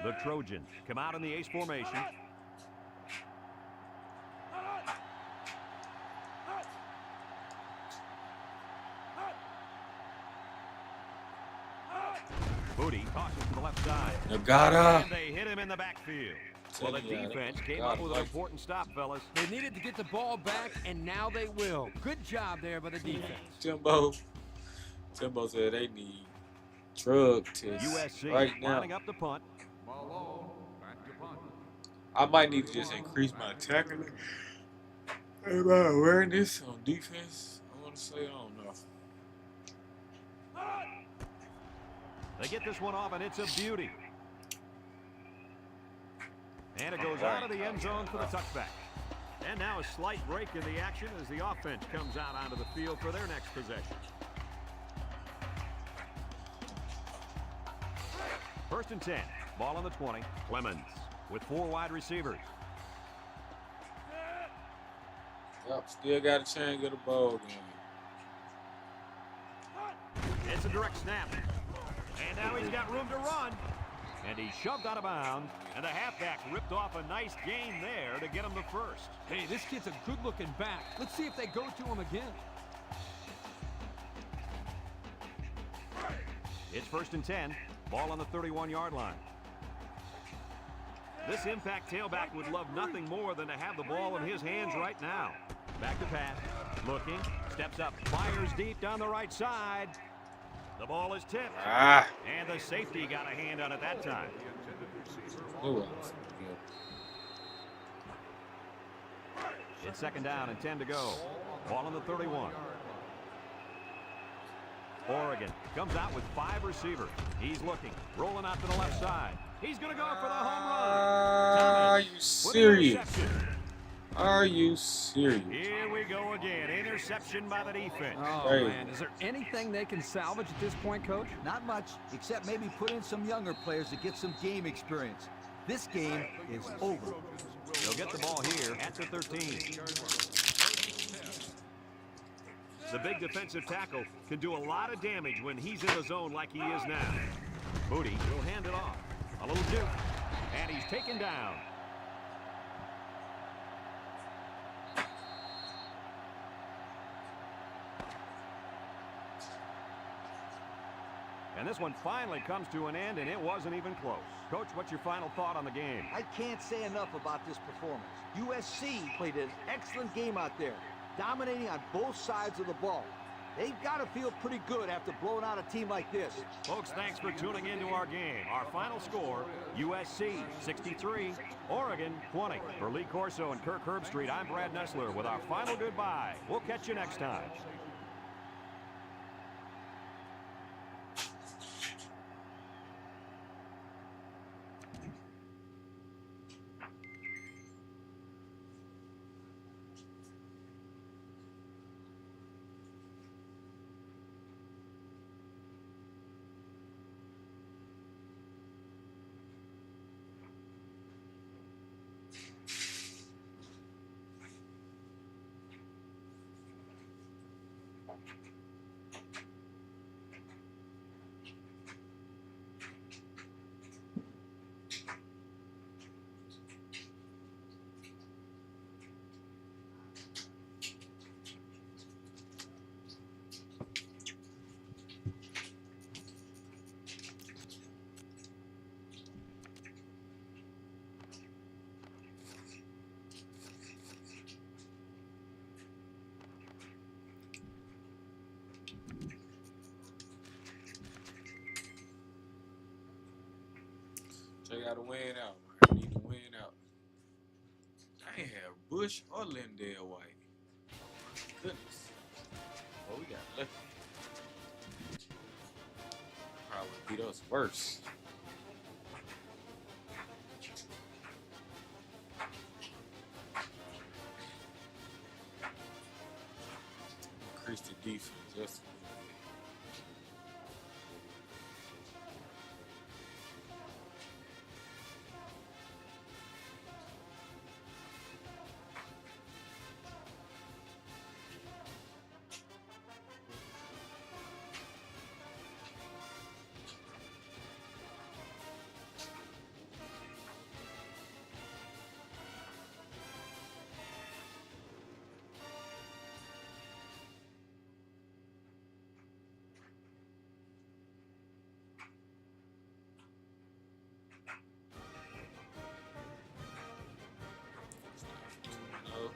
The Trojans come out in the ace formation. Booty tosses to the left side. Nagata. And they hit him in the backfield. Well, the defense came up with an important stop, fellas. They needed to get the ball back, and now they will. Good job there by the defense. Timbo said they need drug tests USC right now. lining up the punt. Malone, back to punt. I might need to just increase my tackling and my awareness on defense. I want to say, I don't know. They get this one off, and it's a beauty. And it goes out of the end zone for the touchback. And now a slight break in the action as the offense comes out onto the field for their next possession. First and 10. Ball on the 20. Clemens with 4 wide receivers. Yep, still got a chance to get a ball game. It's a direct snap. And now he's got room to run. And he's shoved out of bounds. And the halfback ripped off a nice gain there to get him the first. Hey, this kid's a good-looking back. Let's see if they go to him again. It's first and 10. Ball on the 31-yard line. This impact tailback would love nothing more than to have the ball in his hands right now. Back to pass. Looking. Steps up. Fires deep down the right side. The ball is tipped. And the safety got a hand on it that time. Who else? It's second down and 10 to go. Ball on the 31. Oregon comes out with 5 receivers. He's looking. Rolling out to the left side. He's going to go for the home run. Are you serious? Are you serious? Here we go again. Interception by the defense. Oh, Hey. man. Is there anything they can salvage at this point, Coach? Not much, except maybe put in some younger players to get some game experience. This game is over. They'll get the ball here at the 13. The big defensive tackle can do a lot of damage when he's in the zone like he is now. Booty will hand it off. A little juke. And he's taken down. And this one finally comes to an end, and it wasn't even close. Coach, what's your final thought on the game? I can't say enough about this performance. USC played an excellent game out there, dominating on both sides of the ball. They've got to feel pretty good after blowing out a team like this. Folks, thanks for tuning into our game. Our final score, USC 63, Oregon 20. For Lee Corso and Kirk Herbstreit, I'm Brad Nessler with our final goodbye. We'll catch you next time. They got to win out. I need to win out. I ain't have Bush or Lindell White. Goodness. Oh, we got lucky. Probably beat us worse. Increase the defense just a little bit. No.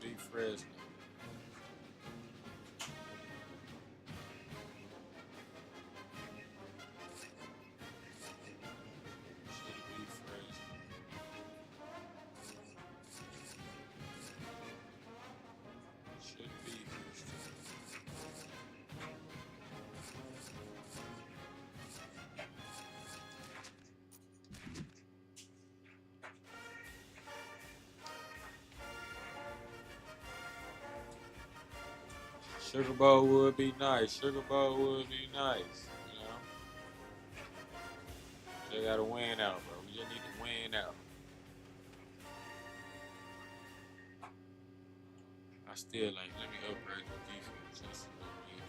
Be Fresno. Should be Fresno. Should be Houston. Sugar Bowl would be nice. Sugar Bowl would be nice. You know? They gotta win out, bro. We just need to win out. I still like, let me upgrade the defense just a little bit.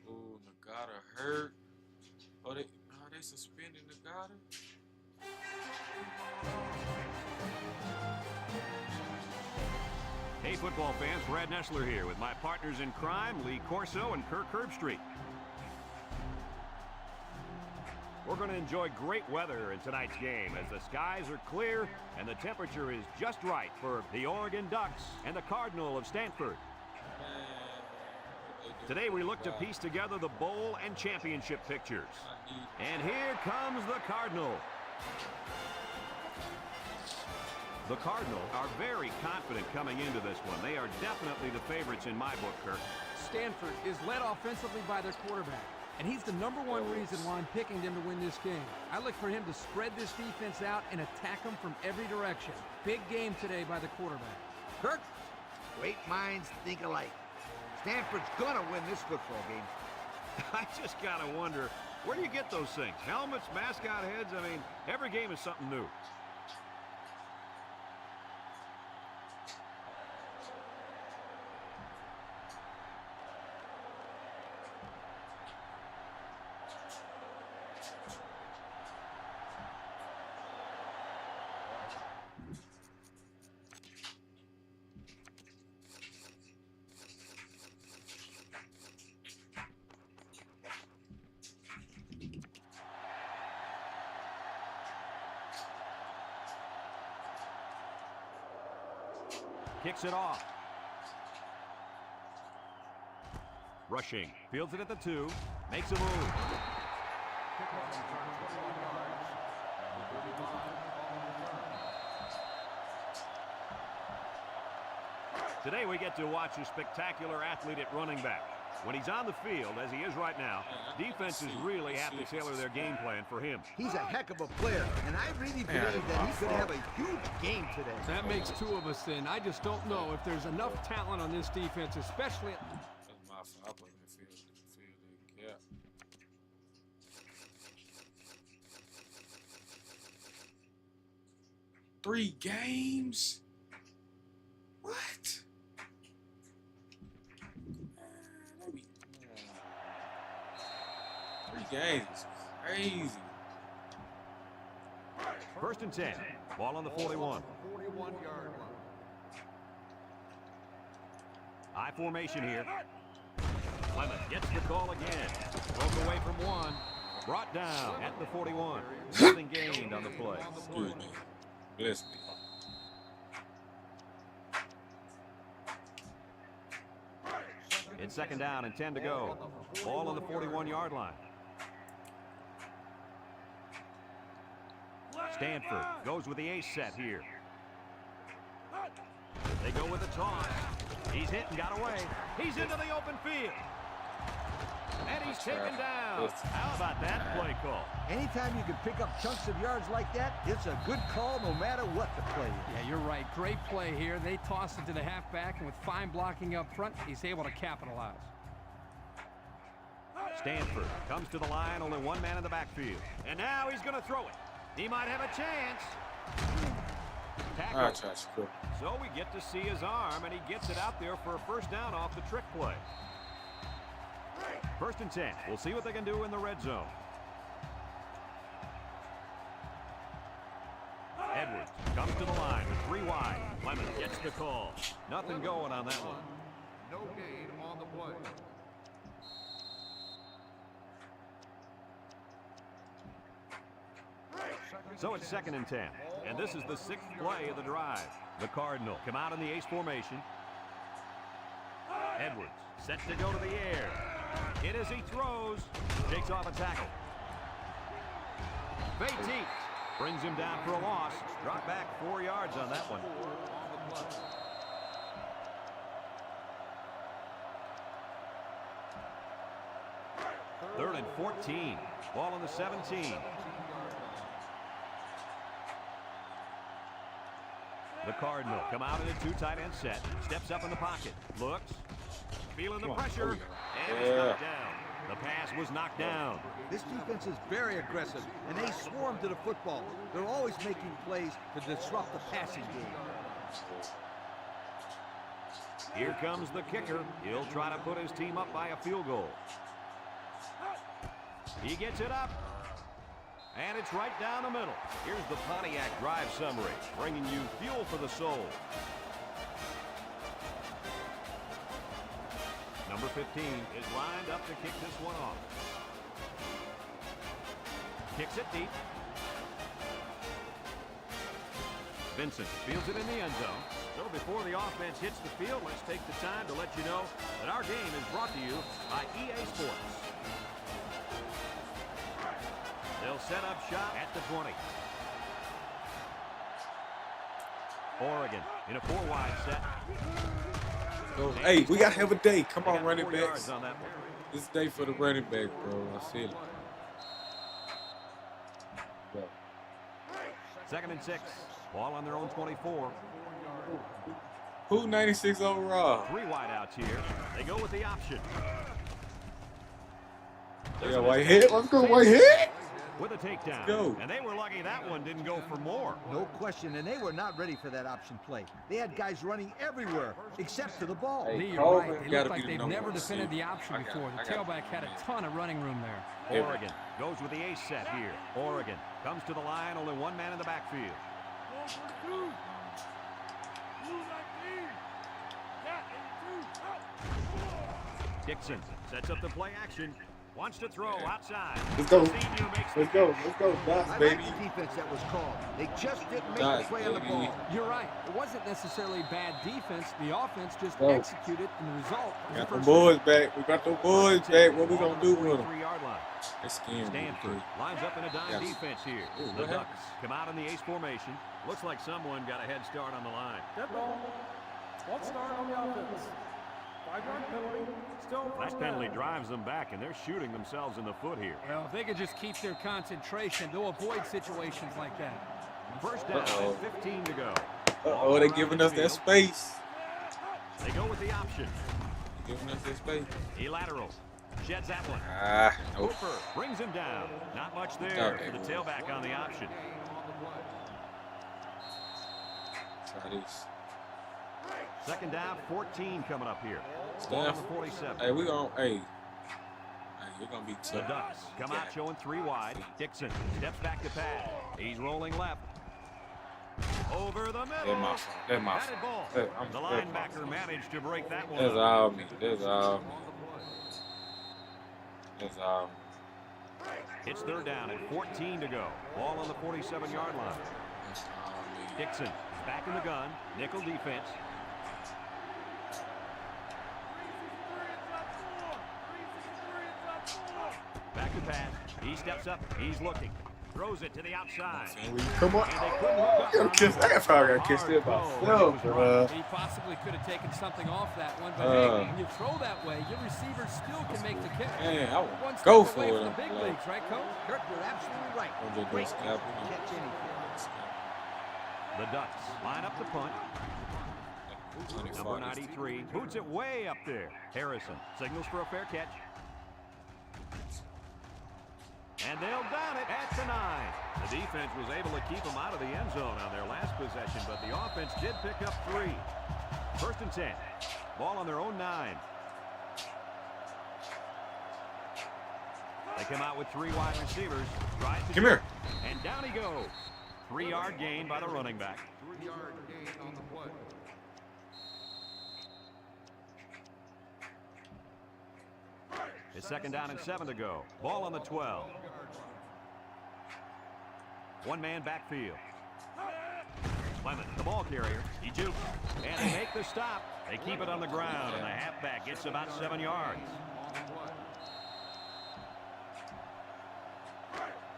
Ooh, Nagata hurt. Oh, they suspending Nagata? Hey, football fans, Brad Nessler here with my partners in crime, Lee Corso and Kirk Herbstreit. We're going to enjoy great weather in tonight's game as the skies are clear and the temperature is just right for the Oregon Ducks and the Cardinal of Stanford. Today we look to piece together the bowl and championship pictures. And here comes the Cardinal. The Cardinals are very confident coming into this one. They are definitely the favorites in my book, Kirk. Stanford is led offensively by their quarterback, and he's the #1 reason why I'm picking them to win this game. I look for him to spread this defense out and attack them from every direction. Big game today by the quarterback. Kirk, great minds think alike. Stanford's gonna win this football game. I just gotta wonder, where do you get those things? Helmets, mascot heads? I mean, every game is something new. Kicks it off. Rushing. Fields it at the 2. Makes a move. Today we get to watch a spectacular athlete at running back. When he's on the field, as he is right now, defenses really have to tailor their game plan for him. He's a heck of a player, and I really believe that he could have a huge game today. That makes 2 of us then. I just don't know if there's enough talent on this defense, especially... That's my fault. I put him in field. Yeah. 3 games? What? Man, 3 games is crazy. 1st and 10. Ball on the 41. 41-yard line. High formation here. Clement gets the call again. Broke away from 1. Brought down at the 41. Nothing gained on the play. Excuse me. Bless me. It's 2nd down and 10 to go. Ball on the 41-yard line. Stanford goes with the ace set here. They go with the toss. He's hit and got away. He's into the open field. And he's taken down. How about that play call? Anytime you can pick up chunks of yards like that, it's a good call no matter what the play is. Yeah, you're right. Great play here. They tossed it to the halfback, and with fine blocking up front, he's able to capitalize. Stanford comes to the line, only 1 man in the backfield. And now he's going to throw it. He might have a chance. Tackle. So we get to see his arm, and he gets it out there for a 1st down off the trick play. 1st and 10. We'll see what they can do in the red zone. Edwards comes to the line with 3 wide. Lemon gets the call. Nothing going on that one. No gain on the play. So it's 2nd and 10. And this is the 6th play of the drive. The Cardinal come out in the ace formation. Edwards set to go to the air. Hit as he throws. Takes off a tackle. Fate brings him down for a loss. Drop back 4 yards on that one. Third and 14. Ball on the 17. The Cardinal come out in a 2 tight end set. Steps up in the pocket. Looks. Feeling the pressure. And it's knocked down. The pass was knocked down. This defense is very aggressive, and they swarm to the football. They're always making plays to disrupt the passing game. Here comes the kicker. He'll try to put his team up by a field goal. He gets it up. And it's right down the middle. Here's the Pontiac drive summary, bringing you fuel for the soul. Number 15 is lined up to kick this one off. Kicks it deep. Vincent fields it in the end zone. So before the offense hits the field, let's take the time to let you know But our game is brought to you by EA Sports. They'll set up shop at the 20. Oregon in a 4-wide set. Hey, we got to have a day. Come on, running 4 backs. yards on that one. This day for the running back, bro. I feel it. Go. 2nd and 6. Ball on their own 24. Who 96 overall? 3 wide outs here. They go with the option. They got white head. Let's go, white head. With a takedown. Go. And they were lucky that one didn't go for more. No question, and they were not ready for that option play. They had guys running everywhere, except to the ball. Hey, Lee, you're Coleman right. They gotta look be like the they've number never one defended the receiver. option I got before. it. The I got it. tailback had a ton of running room there. Oregon goes with the ace set here. Oregon comes to the line, only one man in the backfield. Go for the two. Blue 19. Cat 82. Dixon sets up the play action. Wants to throw outside. Let's go. Senior makes Let's the go. catch. Let's go. Dots, I baby. like the defense that was called. They just didn't make Dots, the play on the baby. ball. You're right. It wasn't necessarily bad defense. The offense just Go. executed, and the result was a Got the first boys back. We got the boys back. What we Ball gonna on do the with them? 43-yard line. That's scary. Stanford lines up in a dime Yes. defense here. Ooh, The what Ducks happened? come out in the ace formation. Looks like someone got a head start on the line. Dead ball. False start on the offense. 5-yard penalty. Still That first penalty down. drives them back, and they're shooting themselves in the foot here. Well, if they could just keep their concentration, they'll avoid situations like that. First down Uh-oh. and 15 to go. Oh, they giving us that space. They go with the option. Giving us that space. He lateral. Sheds that one. Ah, nope. Hooper brings him down. Not much there Okay. for the tailback on the option. Try this. 2nd down, 14 coming up here. Ball on the Stanford. 47. Hey, we gonna. Hey, we're gonna be The tough. Ducks come out showing 3 wide. Dixon steps back to pass. He's rolling left. Over the middle. That's my fault. That's my Batted ball. fault. The That's my linebacker fault. managed to break that one That's up. all me. That's all me. That's all me. It's 3rd down and 14 to go. Ball on the 47-yard line. That's all me. Dixon is back in the gun. Nickel defense. 363 inside 4. Back to pass. He steps up. He's looking. Throws it to the outside. Come on. And they couldn't hook up Gotta on kiss. him. I probably gotta kiss Hard it throw. myself, bro. He possibly could have taken something off that one, but hey, when you throw that way, your receiver still can make the catch. Man, I One would step go away for from it. the big leagues, right, Coach? Kurt, you're absolutely right. I'm just Great gonna scalp him. catch anything. The Ducks line up the punt. Number 93 boots it way up there. Harrison signals for a fair catch. And they'll down it at the 9. The defense was able to keep them out of the end zone on their last possession, but the offense did pick up 3. 1st and 10. Ball on their own 9. They come out with 3 wide receivers. Tries to Come here. and down he goes. 3-yard gain by the running back. 3-yard gain on the play. It's 2nd down and 7 to go. Ball on the 12. One man backfield. Clement, the ball carrier. He jukes. And they make the stop. They keep it on the ground, and the halfback gets about 7 yards.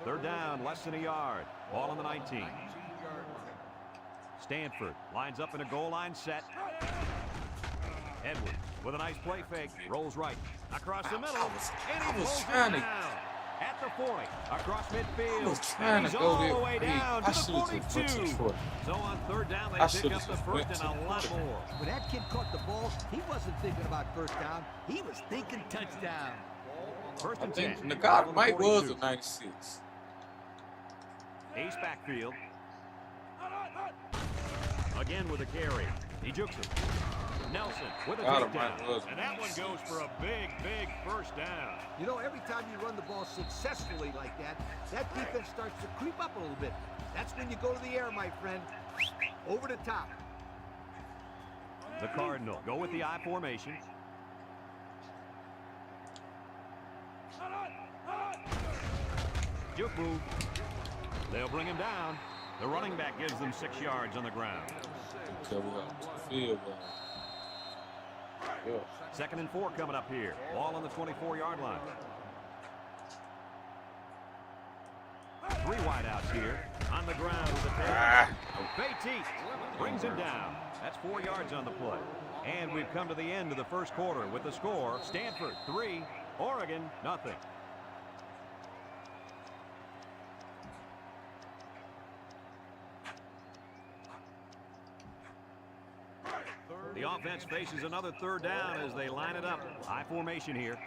3rd down, less than a yard. Ball on the 19. Stanford lines up in a goal line set. Edwards with a nice play fake. Rolls right. Across the middle. And he I was pulls it trying to- down. At the 40. Across midfield. I was trying And to he's go all there. the way Hey, down I to the should've just went to the 42. 40. So on 3rd down, they I pick should've up the just 1st went and to a the lot 40. more. When that kid caught the ball, he wasn't thinking about first down. He was thinking touchdown. 1st I and think 10. Nagata Mike was 42. a 96. Ace backfield. Again with a carry. He jukes him. Nelson with a God, takedown. Mike was And that one goes for a big, big first down. You know, every time you run the ball successfully like that, that defense starts to creep up a little bit. That's when you go to the air, my friend. Over the top. The Cardinal go with the I formation. Juke move. They'll bring him down. The running back gives them 6 yards on the ground. Okay, we got field goal. Yeah. 2nd and 4 coming up here. Ball on the 24-yard line. 3 wideouts here. On the ground with the tail. Petit brings him down. That's 4 yards on the play. And we've come to the end of the first quarter with the score. Stanford 3, Oregon nothing. The offense faces another 3rd down as they line it up. High formation here.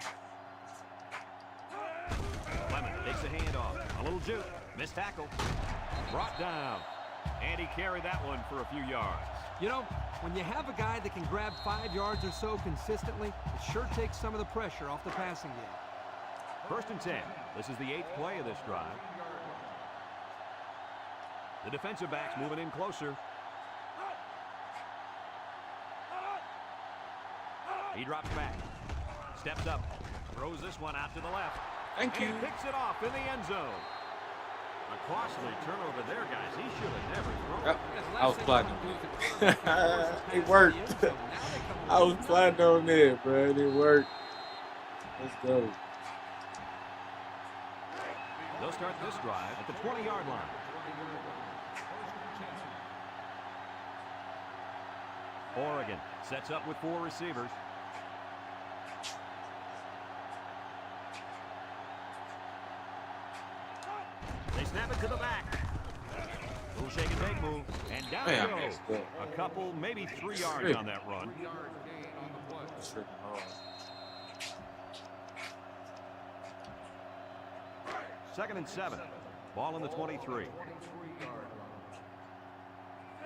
Clement takes a handoff. A little juke. Missed tackle. Brought down. And he carried that one for a few yards. You know, when you have a guy that can grab 5 yards or so consistently, it sure takes some of the pressure off the passing game. 1st and 10. This is the 8th play of this drive. The defensive backs moving in closer. He drops back. Steps up. Throws this one out to the left. Thank you. And he picks it off in the end zone. A costly turnover there, guys. He should have never thrown it. I was plotting on it. It worked. I was plotting on it, bro. It worked. Let's go. They'll start this drive at the 20-yard line. Oregon sets up with 4 receivers. They snap it to the back. Little shake and take move. And down they go. A couple, maybe 3 yards on that run. Second and 7. Ball in the 23.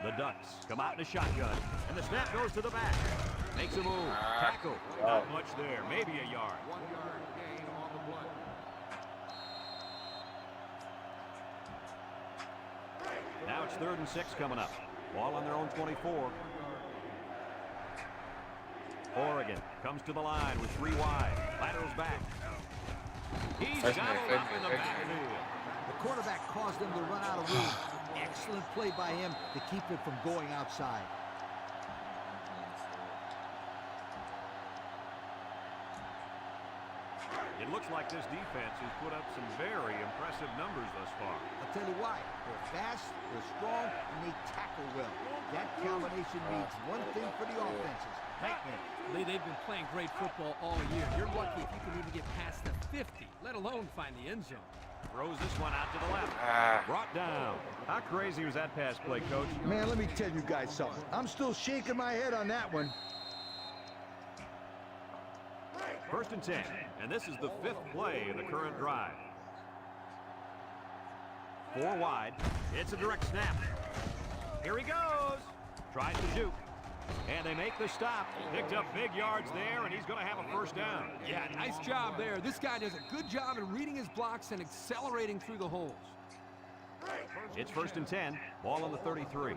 The Ducks come out in a shotgun. And the snap goes to the back. Makes a move. Tackle. Not much there. Maybe a yard. Now it's 3rd and 6 coming up. Ball on their own 24. Oregon comes to the line with 3 wide. Laterals back. He's got it up in the backfield. The quarterback caused them to run out of room. Excellent play by him to keep it from going outside. It looks like this defense has put up some very impressive numbers thus far. I'll tell you why. They're fast, they're strong, and they tackle well. That combination means one thing for the offenses. They've been playing great football all year. You're lucky if you can even get past the 50, let alone find the end zone. Throws this one out to the left. Brought down. How crazy was that pass play, Coach? Man, let me tell you guys something. I'm still shaking my head on that one. 1st and 10. And this is the 5th play in the current drive. 4 wide. It's a direct snap. Here he goes. Tries to juke. And they make the stop. Picked up big yards there, and he's going to have a 1st down. Yeah, nice job there. This guy does a good job in reading his blocks and accelerating through the holes. It's 1st and 10. Ball on the 33.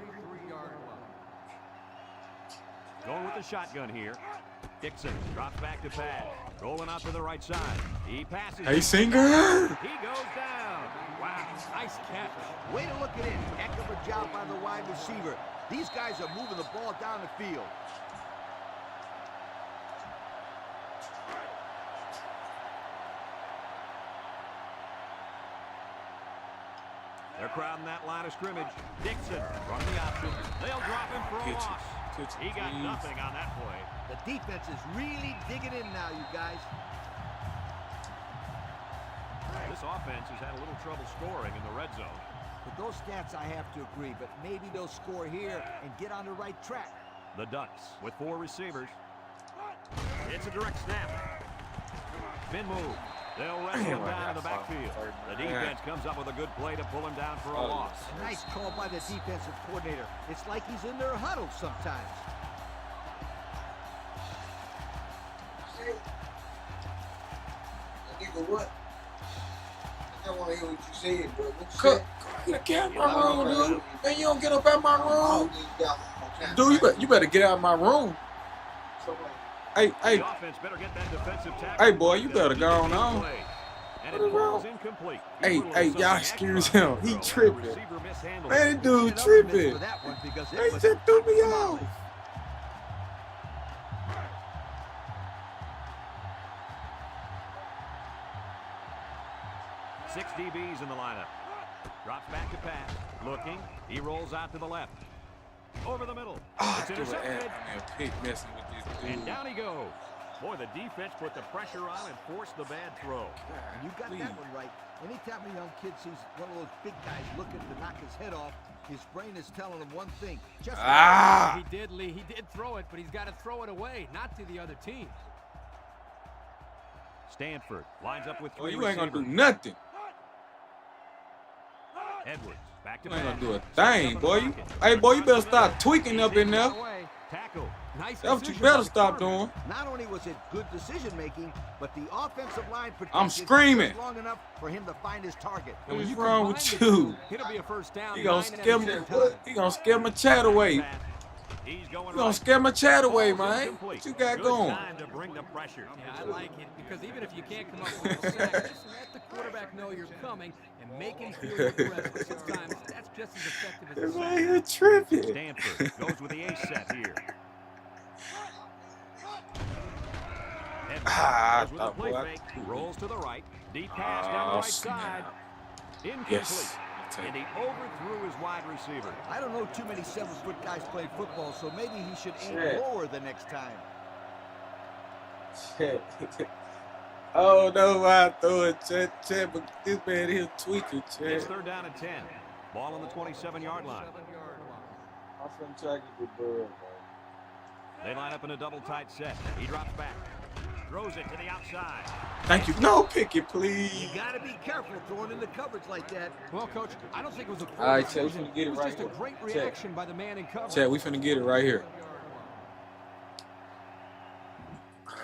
Going with the shotgun here. Dixon drops back to pass. Rolling out to the right side. He passes. Hey, Singer! He goes down. Wow, nice catch. Way to look at it. Heck of a job by the wide receiver. These guys are moving the ball down the field. They're crowding that line of scrimmage. Dixon from the option. They'll drop him for a loss. He got nothing on that play. The defense is really digging in now, you guys. This offense has had a little trouble scoring in the red zone. With those stats, I have to agree, but maybe they'll score here and get on the right track. The Ducks with 4 receivers. It's a direct snap. Spin move. They'll wrestle him down in the backfield. The defense comes up with a good play to pull him down for a loss. Nice call by the defensive coordinator. It's like he's in their huddle sometimes. Nigga, what? I don't want to hear what you said, bro. What you said? Get out my room, dude. Man, you don't get up out my room. Dude, you better get out of my room. Hey, The offense better get that defensive tackle. Hey, boy, you better go on. And it falls incomplete. Hey, y'all excuse him. He tripping. Man, this dude tripping. He just threw me off. 6 DBs in the lineup. Drops back to pass. Looking. He rolls out to the left. Over the middle. It's intercepted. A pick messing with this dude. And down he goes. Boy, the defense put the pressure on and forced the bad throw. And you got that one right. Anytime a young kid sees one of those big guys looking to knock his head off, his brain is telling him one thing. Just He did, Lee. He did throw it, but he's got to throw it away, not to the other team. Stanford lines up with 3 you ain't going to do receivers. nothing. Edwards back to You ain't pass. going to do a thing, boy. Hey, boy, you better stop tweaking up in there. Tackle. Nice That's what you decision better by the stop quarterback. doing. Not only was it good decision-making, but the offensive line protected I'm screaming. just long enough for him to find his target. What's When you wrong combine with the you? two, It'll be a first down. He gonna 9 and scare a me. half time. He gonna scare my chat away. He's going You gonna scare my chat away, Ball's man. incomplete. What you got Good going? time to bring the pressure. Yeah, I like it because even if you can't come up with a sack, just let the quarterback know you're coming and make him feel your presence. Sometimes that's just as effective as a sack. Man, you're tripping. Stanford goes with the ace set here. I Edwards goes with the thought, play boy, fake. Rolls to the right. Deep pass down the right side. Incomplete. Yes. And he overthrew his wide receiver. I don't know too many 7-foot guys playing football, so maybe he should aim Shit. lower the next time. Oh no, I throw it, Chet, but this man here tweaking, It's Chet. 3rd down and 10. Ball on the 27-yard line. I'm finna try to get the bird, They line up in a double tight set. He drops back. Throws it to the outside. Thank you. No, pick it, You please. got to be careful throwing in the coverage like that. Well, Coach, I don't think it was a poor All right, Chet, we decision. finna get it was right just here. a great Chet. reaction by the man in coverage. Chet, we finna get it right here.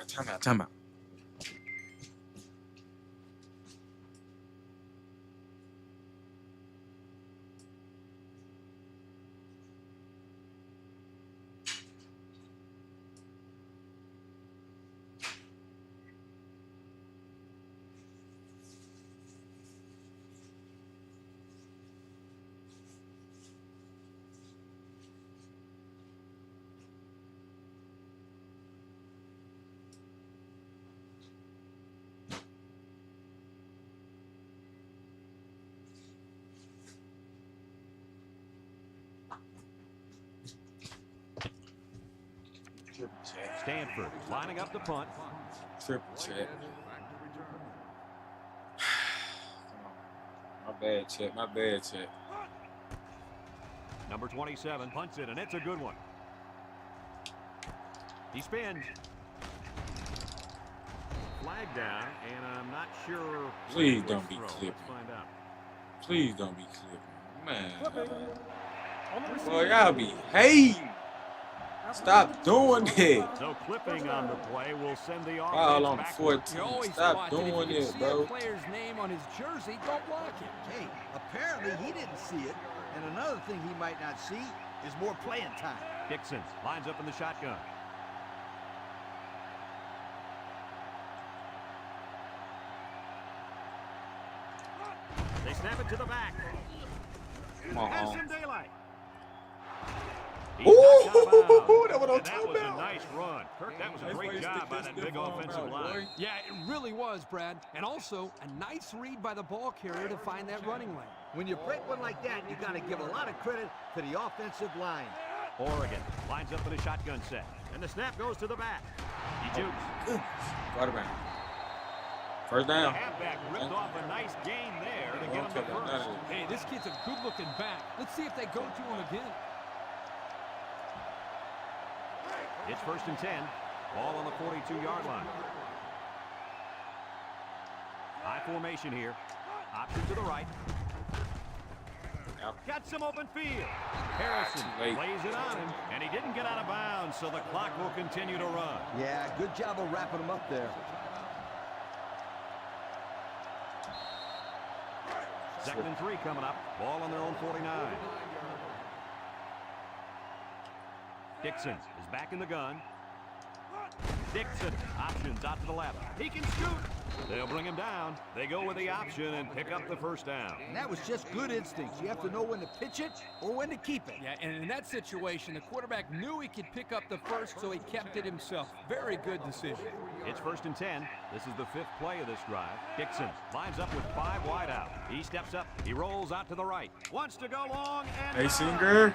Time out. Stanford lining up to punt. Triple Chet. My bad, Chet. Number 27 punts it, and it's a good one. He spins. Flag down, and I'm not sure. Please which don't be throw. clipping. Let's find out. Please don't be clipping. Man. On the Boy, receiver. y'all be hating. Stop doing that. So clipping on the play will send the Foul offense on the backward. 14. You always Stop watch, and if doing you can this, see bro. a player's name on his jersey, don't block him. Hey, apparently he didn't see it. And another thing he might not see is more playing time. Dixon lines up in the shotgun. They snap it to the back. Come on, Has home. some daylight. Ooh, He's knocked out of bounds. that's what I'm And that talking was a about. nice run. Kirk, that was a great job by that big offensive line. Yeah, it really was, Brad. And also, a nice read by the ball carrier to find that running lane. When you break one like that, you got to give a lot of credit to the offensive line. Oregon lines up in a shotgun set. And the snap goes to the back. He jukes. Quarterback. First The down. halfback ripped off a nice gain there to get him to first. Hey, this kid's a good-looking back. Let's see if they go to him again. It's 1st and 10. Ball on the 42-yard line. High formation here. Option to the right. Yep. Got some open field. Harrison Too late. lays it on him, and he didn't get out of bounds, so the clock will continue to run. Yeah, good job of wrapping him up there. 2nd and 3 coming up. Ball on their own 49. Dixon is back in the gun. Dixon options out to the left. He can shoot. They'll bring him down. They go with the option and pick up the first down. And that was just good instincts. You have to know when to pitch it or when to keep it. Yeah, and in that situation, the quarterback knew he could pick up the first, so he kept it himself. Very good decision. It's 1st and 10. This is the 5th play of this drive. Dixon lines up with 5 wide out. He steps up. He rolls out to the right. Wants to go long and Hey, Singer.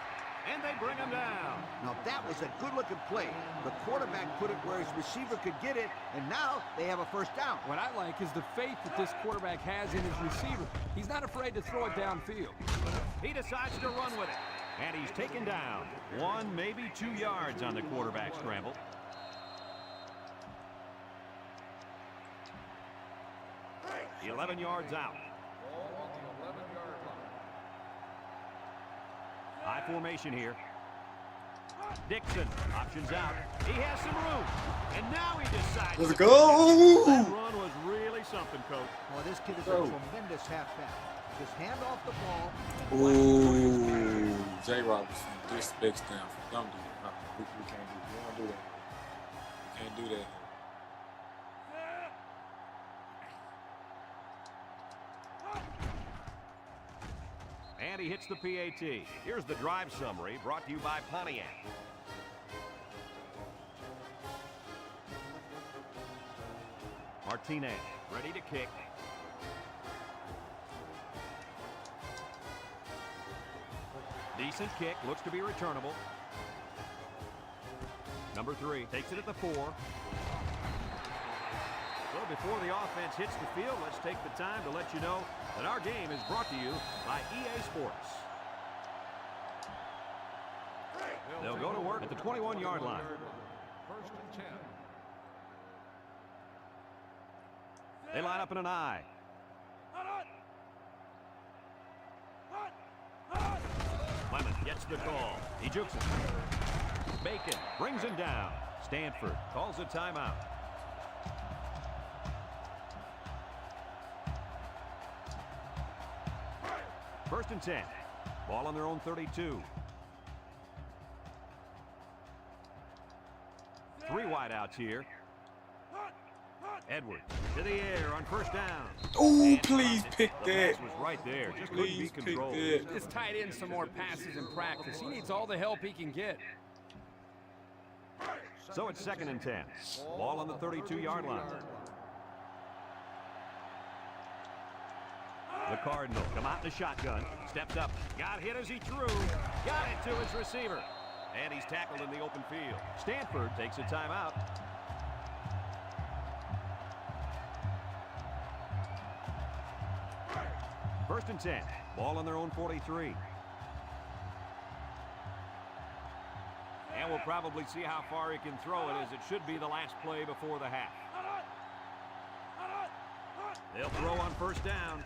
and they bring him down. Now that was a good-looking play. The quarterback put it where his receiver could get it, and now they have a first down. What I like is the faith that this quarterback has in his receiver. He's not afraid to throw it downfield. He decides to run with it. And he's taken down. 1, maybe 2 yards on the quarterback scramble. The 11 yards out. High formation here. Dixon options out. He has some room. And now he decides. Let's to go. That run was really something, Coach. Well, this kid is a tremendous halfback. Just hand off the ball. Ooh, J. Robinson disrespects down. Don't do that. We can't do that. We don't do that. We can't do that. And he hits the PAT. Here's the drive summary brought to you by Pontiac. Martinez ready to kick. Decent kick, looks to be returnable. Number 3 takes it at the 4. So before the offense hits the field, let's take the time to let you know that our game is brought to you by EA Sports. They'll go to work at the 21-yard line. 1st and 10. They line up in an I. Lemon gets the call. He jukes it. Bacon brings him down. Stanford calls a timeout. First and 10. Ball on their own 32. 3 wideouts here. Edwards to the air on first down. Oh, please pick The that. pass was right there. Just couldn't be Please pick controlled. that. This tight end some more passes in practice. He needs all the help he can get. So it's 2nd and 10. Ball on the 32-yard line. The Cardinal come out in the shotgun. Steps up. Got hit as he threw. Got it to his receiver. And he's tackled in the open field. Stanford takes a timeout. First and 10. Ball on their own 43. And we'll probably see how far he can throw it, as it should be the last play before the half. They'll throw on first down.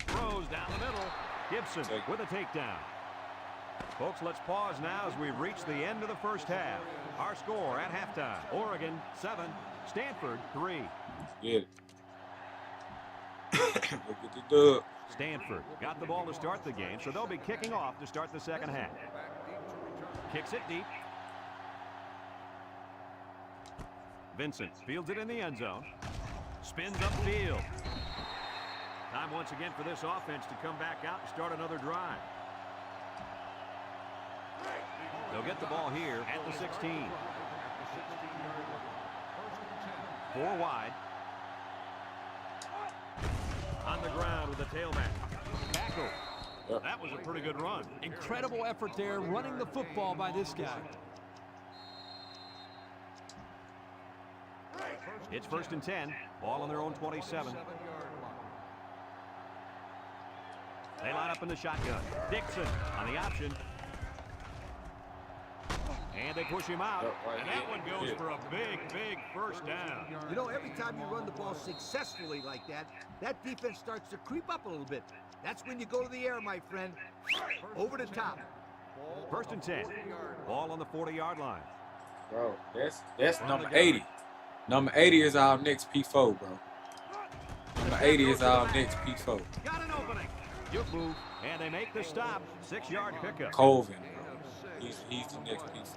Throws down the middle. Gibson with a takedown. Folks, let's pause now as we've reached the end of the first half. Our score at halftime: Oregon 7, Stanford 3. Get it. Look at the dub. Stanford got the ball to start the game, so they'll be kicking off to start the second half. Kicks it deep. Vincent fields it in the end zone. Spins upfield. Time once again for this offense to come back out and start another drive. They'll get the ball here at the 16. 4 wide. On the ground with the tailback. Tackle. That was a pretty good run. Incredible effort there, running the football by this guy. It's 1st and 10. Ball on their own 27. They line up in the shotgun. Dixon on the option. And they push him out. And that one goes for a big, big first down. You know, every time you run the ball successfully like that, that defense starts to creep up a little bit. That's when you go to the air, my friend. Over the top. 1st and 10. Ball on the 40-yard line. Bro, that's number 80. Number 80 is our next P4, bro. Number 80 is our next P4. Got an opening. Juke move. And they make the stop. 6-yard pickup. Colvin, bro. He's the next P4.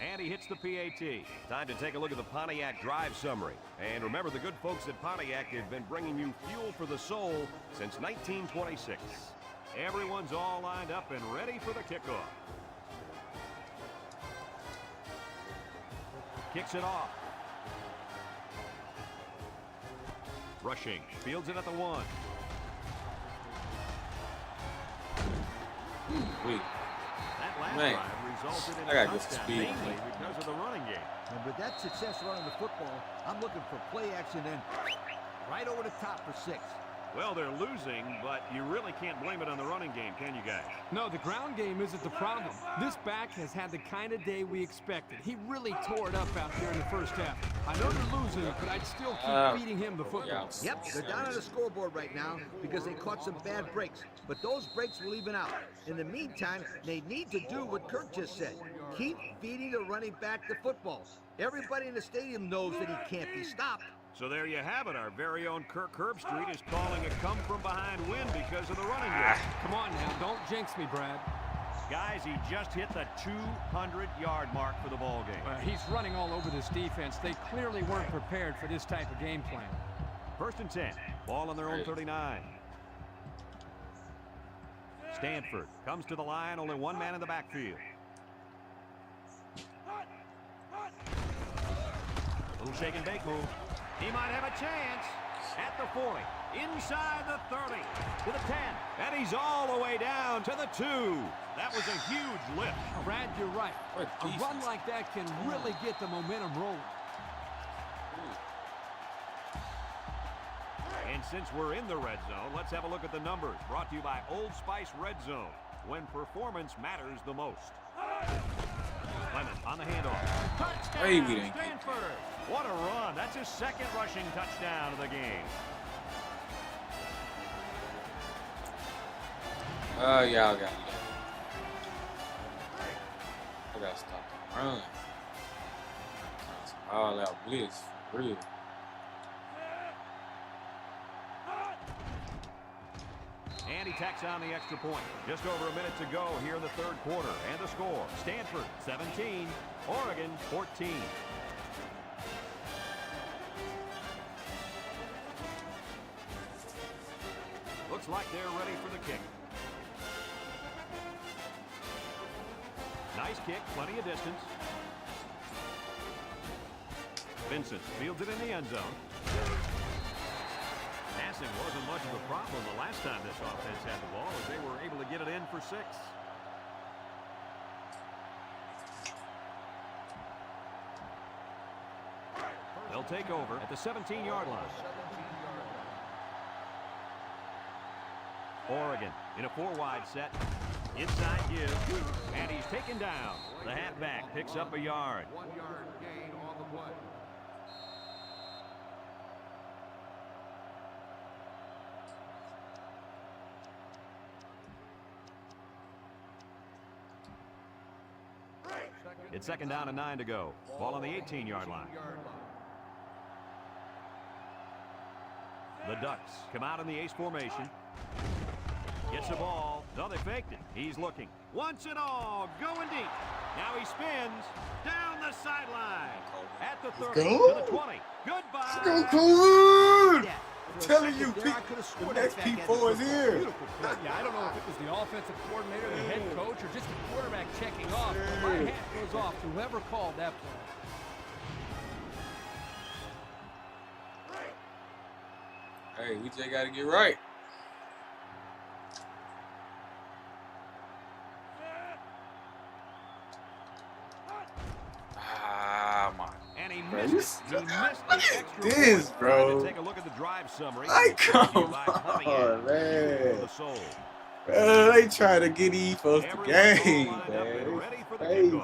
And he hits the PAT. Time to take a look at the Pontiac drive summary. And remember, the good folks at Pontiac have been bringing you fuel for the soul since 1926. Everyone's all lined up and ready for the kickoff. Kicks it off. Rushing. Fields it at the 1. Wait. That last Man, drive resulted in I a gotta get touchdown, speed, mainly man. because of the running game. And with that success running the football, I'm looking for play action and right over the top for 6. Well, they're losing, but you really can't blame it on the running game, can you guys? No, the ground game isn't the problem. This back has had the kind of day we expected. He really tore it up out there in the first half. I know they're losing, but I'd still keep feeding him the football. Yep, they're down on the scoreboard right now because they caught some bad breaks. But those breaks will even out. In the meantime, they need to do what Kirk just said. Keep feeding the running back the football. Everybody in the stadium knows that he can't be stopped. So there you have it. Our very own Kirk Herbstreit is calling a come-from-behind win because of the running game. Come on now, don't jinx me, Brad. Guys, he just hit the 200-yard mark for the ball game. He's running all over this defense. They clearly weren't prepared for this type of game plan. 1st and 10. Ball on their own 39. Stanford comes to the line. Only one man in the backfield. Little shake and bake move. He might have a chance at the 40, inside the 30, to the 10, and he's all the way down to the 2. That was a huge lift. Brad, you're right. A run like that can really get the momentum rolling. And since we're in the red zone, let's have a look at the numbers. Brought to you by Old Spice Red Zone, when performance matters the most. Clement on the handoff. Touchdown, Stanford. What a run. That's his 2nd rushing touchdown of the game. Y'all got it. I gotta stop the run. All out blitz, for real. And he tacks on the extra point. Just over a minute to go here in the 3rd quarter. And the score, Stanford 17, Oregon 14. Looks like they're ready for the kick. Nice kick, plenty of distance. Vincent fields it in the end zone. Passing wasn't much of a problem the last time this offense had the ball, as they were able to get it in for 6. They'll take over at the 17-yard line. Oregon in a 4-wide set. Inside give, and he's taken down. The halfback picks up a yard. 1-yard gain on the play. It's 2nd down and 9 to go. Ball on the 18-yard line. The Ducks come out in the ace formation. Gets the ball. No, they faked it. He's looking. Once and all. Going deep. Now he spins. Down the sideline. At the 30. To the 20. Goodbye. Go, Coon! Yeah. I'm telling you, the next P4 is here. Yeah, I don't know if it was the offensive coordinator, the head coach, or just the quarterback checking off. My hat goes off to whoever called that play. Hey, we just gotta get right. And he missed the extra this, point. bro. Take a look at the drive summary. Like, come on, man. They try to get E for the game, man. Crazy.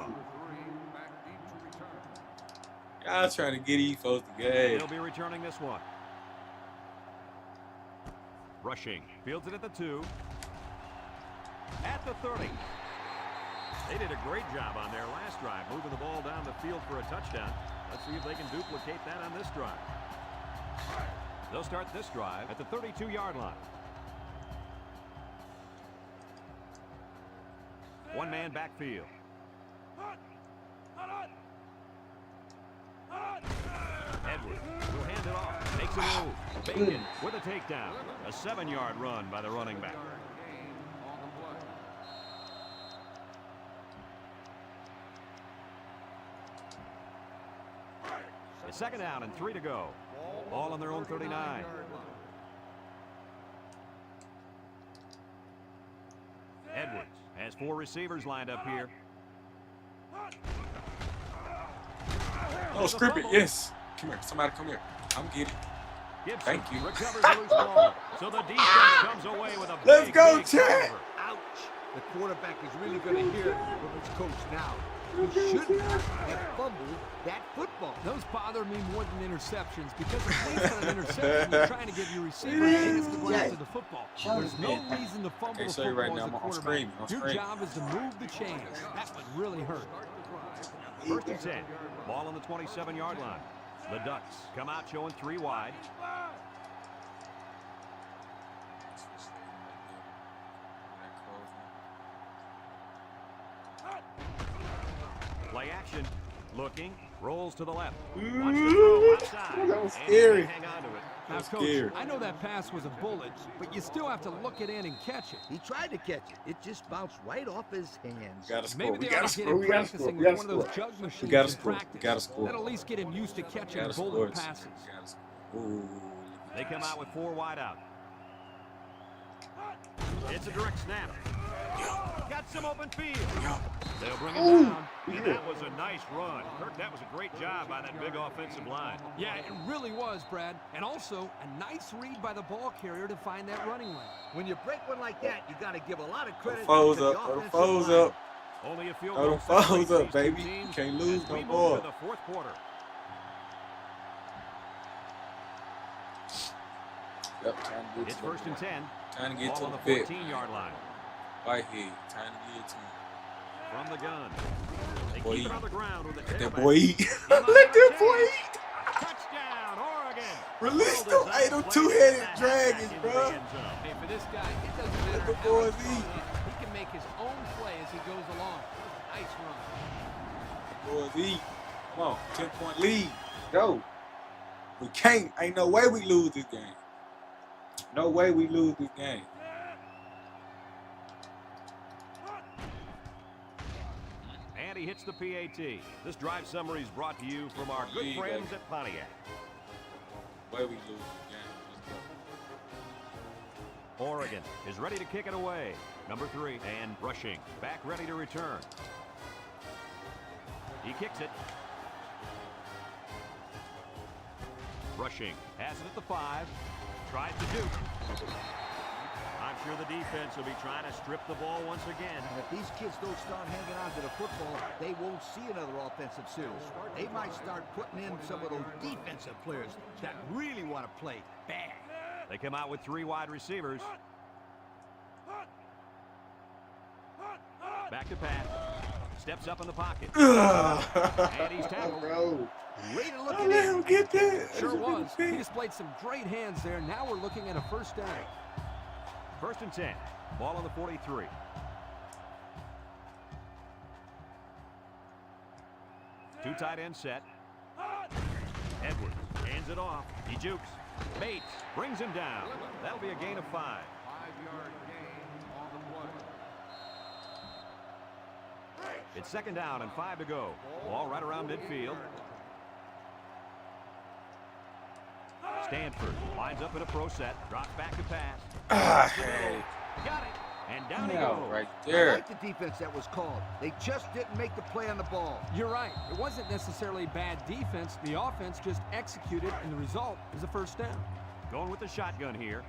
Y'all trying to get E for the game. He'll be returning this one. Rushing. Fields it at the 2. At the 30. They did a great job on their last drive, moving the ball down the field for a touchdown. Let's see if they can duplicate that on this drive. They'll start this drive at the 32-yard line. One-man backfield. Edwards will hand it off. Makes a move. Bacon with a takedown. A 7-yard run by the running back. It's 2nd down and 3 to go. Ball on their own 39. Edwards has 4 receivers lined up here. Oh, script it. Yes. Come here. Somebody come here. I'm getting it. Gibson Thank you. recovers the loose ball. So the defense comes away with a Let's big, go, big Chad. turnover. Ouch. The quarterback is really going to hear it from his coach now. He shouldn't have fumbled that football. Those bother me more than interceptions because at least on an interception, you're trying to give your receiver a chance to go after the football. There's no reason to fumble the Can't show you right football as now. a I'm screaming. quarterback. I'm Your screaming. job is to move the chains. That would really hurt. 1st and 10. Ball on the 27-yard line. The Ducks come out showing 3 wide. Play action. Looking. Rolls to the left. Wants to throw outside. That was And scary. hang on to it. Now, That's Coach, scary. I know that pass was a bullet, but you still have to look it in and catch it. He tried to catch it. It just bounced right off his hands. Gotta score. Maybe We they gotta ought to get score. him We gotta practicing score. We with gotta one of those score. jug machines We gotta in score. practice. We gotta score. That'll at least get him used to catching Gotta bullet score. passes. Gotta score. Ooh. They come out with 4 wide out. It's a direct snap. Got some open field. They'll bring it down. And that was a nice run. Kirk, that was a great job by that big offensive line. Yeah, it really was, Brad. And also, a nice read by the ball carrier to find that running lane. When you break one like that, you got to give a lot of credit Foes to the up. Throw the offensive foes line. up. Only a field Throw goal them foes separates up, these two baby. teams Can't lose as no we move more. to the 4th quarter. Yep, time to get It's to the 1st and 10. Time to get Ball to on the the pit. 14-yard line. Whitehead. Time to get to him. From the gun. They Boy, keep it on the ground with a Let that tailback. boy eat. He might Let have that a boy chance. eat. Touchdown, Oregon. Release Well them. designed Hey, them play two-headed to get that dragons, back into the bro. end zone. Hey, for this guy, it doesn't Let matter the how boys much fun eat. it is. He can make his own play as he goes along. Nice run. Boys eat. Come on. 10-point lead. Go. We can't. Ain't no way we lose this game. No way we lose this game. And he hits the PAT. This drive summary is brought to you from our good Lead, friends baby. at Pontiac. Way we lose the game. Let's go. Oregon is ready to kick it away. Number 3 and rushing. Back ready to return. He kicks it. Rushing. Has it at the 5. Tries to do. I'm sure the defense will be trying to strip the ball once again. And if these kids don't start hanging on to the football, they won't see another offensive series. They might start putting in some of those defensive players that really want to play bad. They come out with 3 wide receivers. Back to pass. Steps up in the pocket. And he's tackled. Bro. Way to look I at let him. him get that. Sure was. He displayed some great hands there. Now we're looking at a first down. 1st and 10. Ball on the 43. Two tight end set. Edwards hands it off. He jukes. Bates brings him down. That'll be a gain of 5. 5-yard gain on the play. It's 2nd down and 5 to go. Ball right around midfield. Stanford lines up in a pro set. Drops back to pass. Hey. Got it. And down he Yeah, goes. right I there. like the defense that was called. They just didn't make the play on the ball. You're right. It wasn't necessarily bad defense. The offense just executed, and the result is a first down. Going with the shotgun here.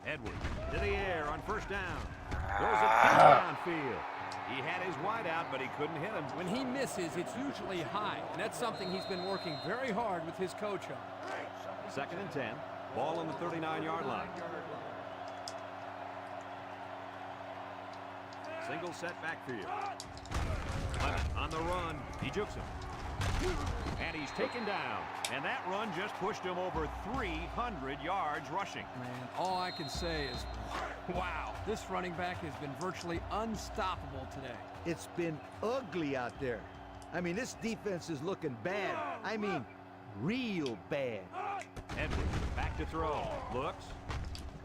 Edwards to the air on 1st down. Goes it downfield. He had his wide out, but he couldn't hit him. When he misses, it's usually high, and that's something he's been working very hard with his coach on. 2nd and 10. Ball on the 39-yard line. Single set backfield. Clement on the run. He jukes him. And he's taken down. And that run just pushed him over 300 yards rushing. Man, all I can say is, wow, this running back has been virtually unstoppable today. It's been ugly out there. I mean, this defense is looking bad. I mean, real bad. Edwards back to throw. Looks.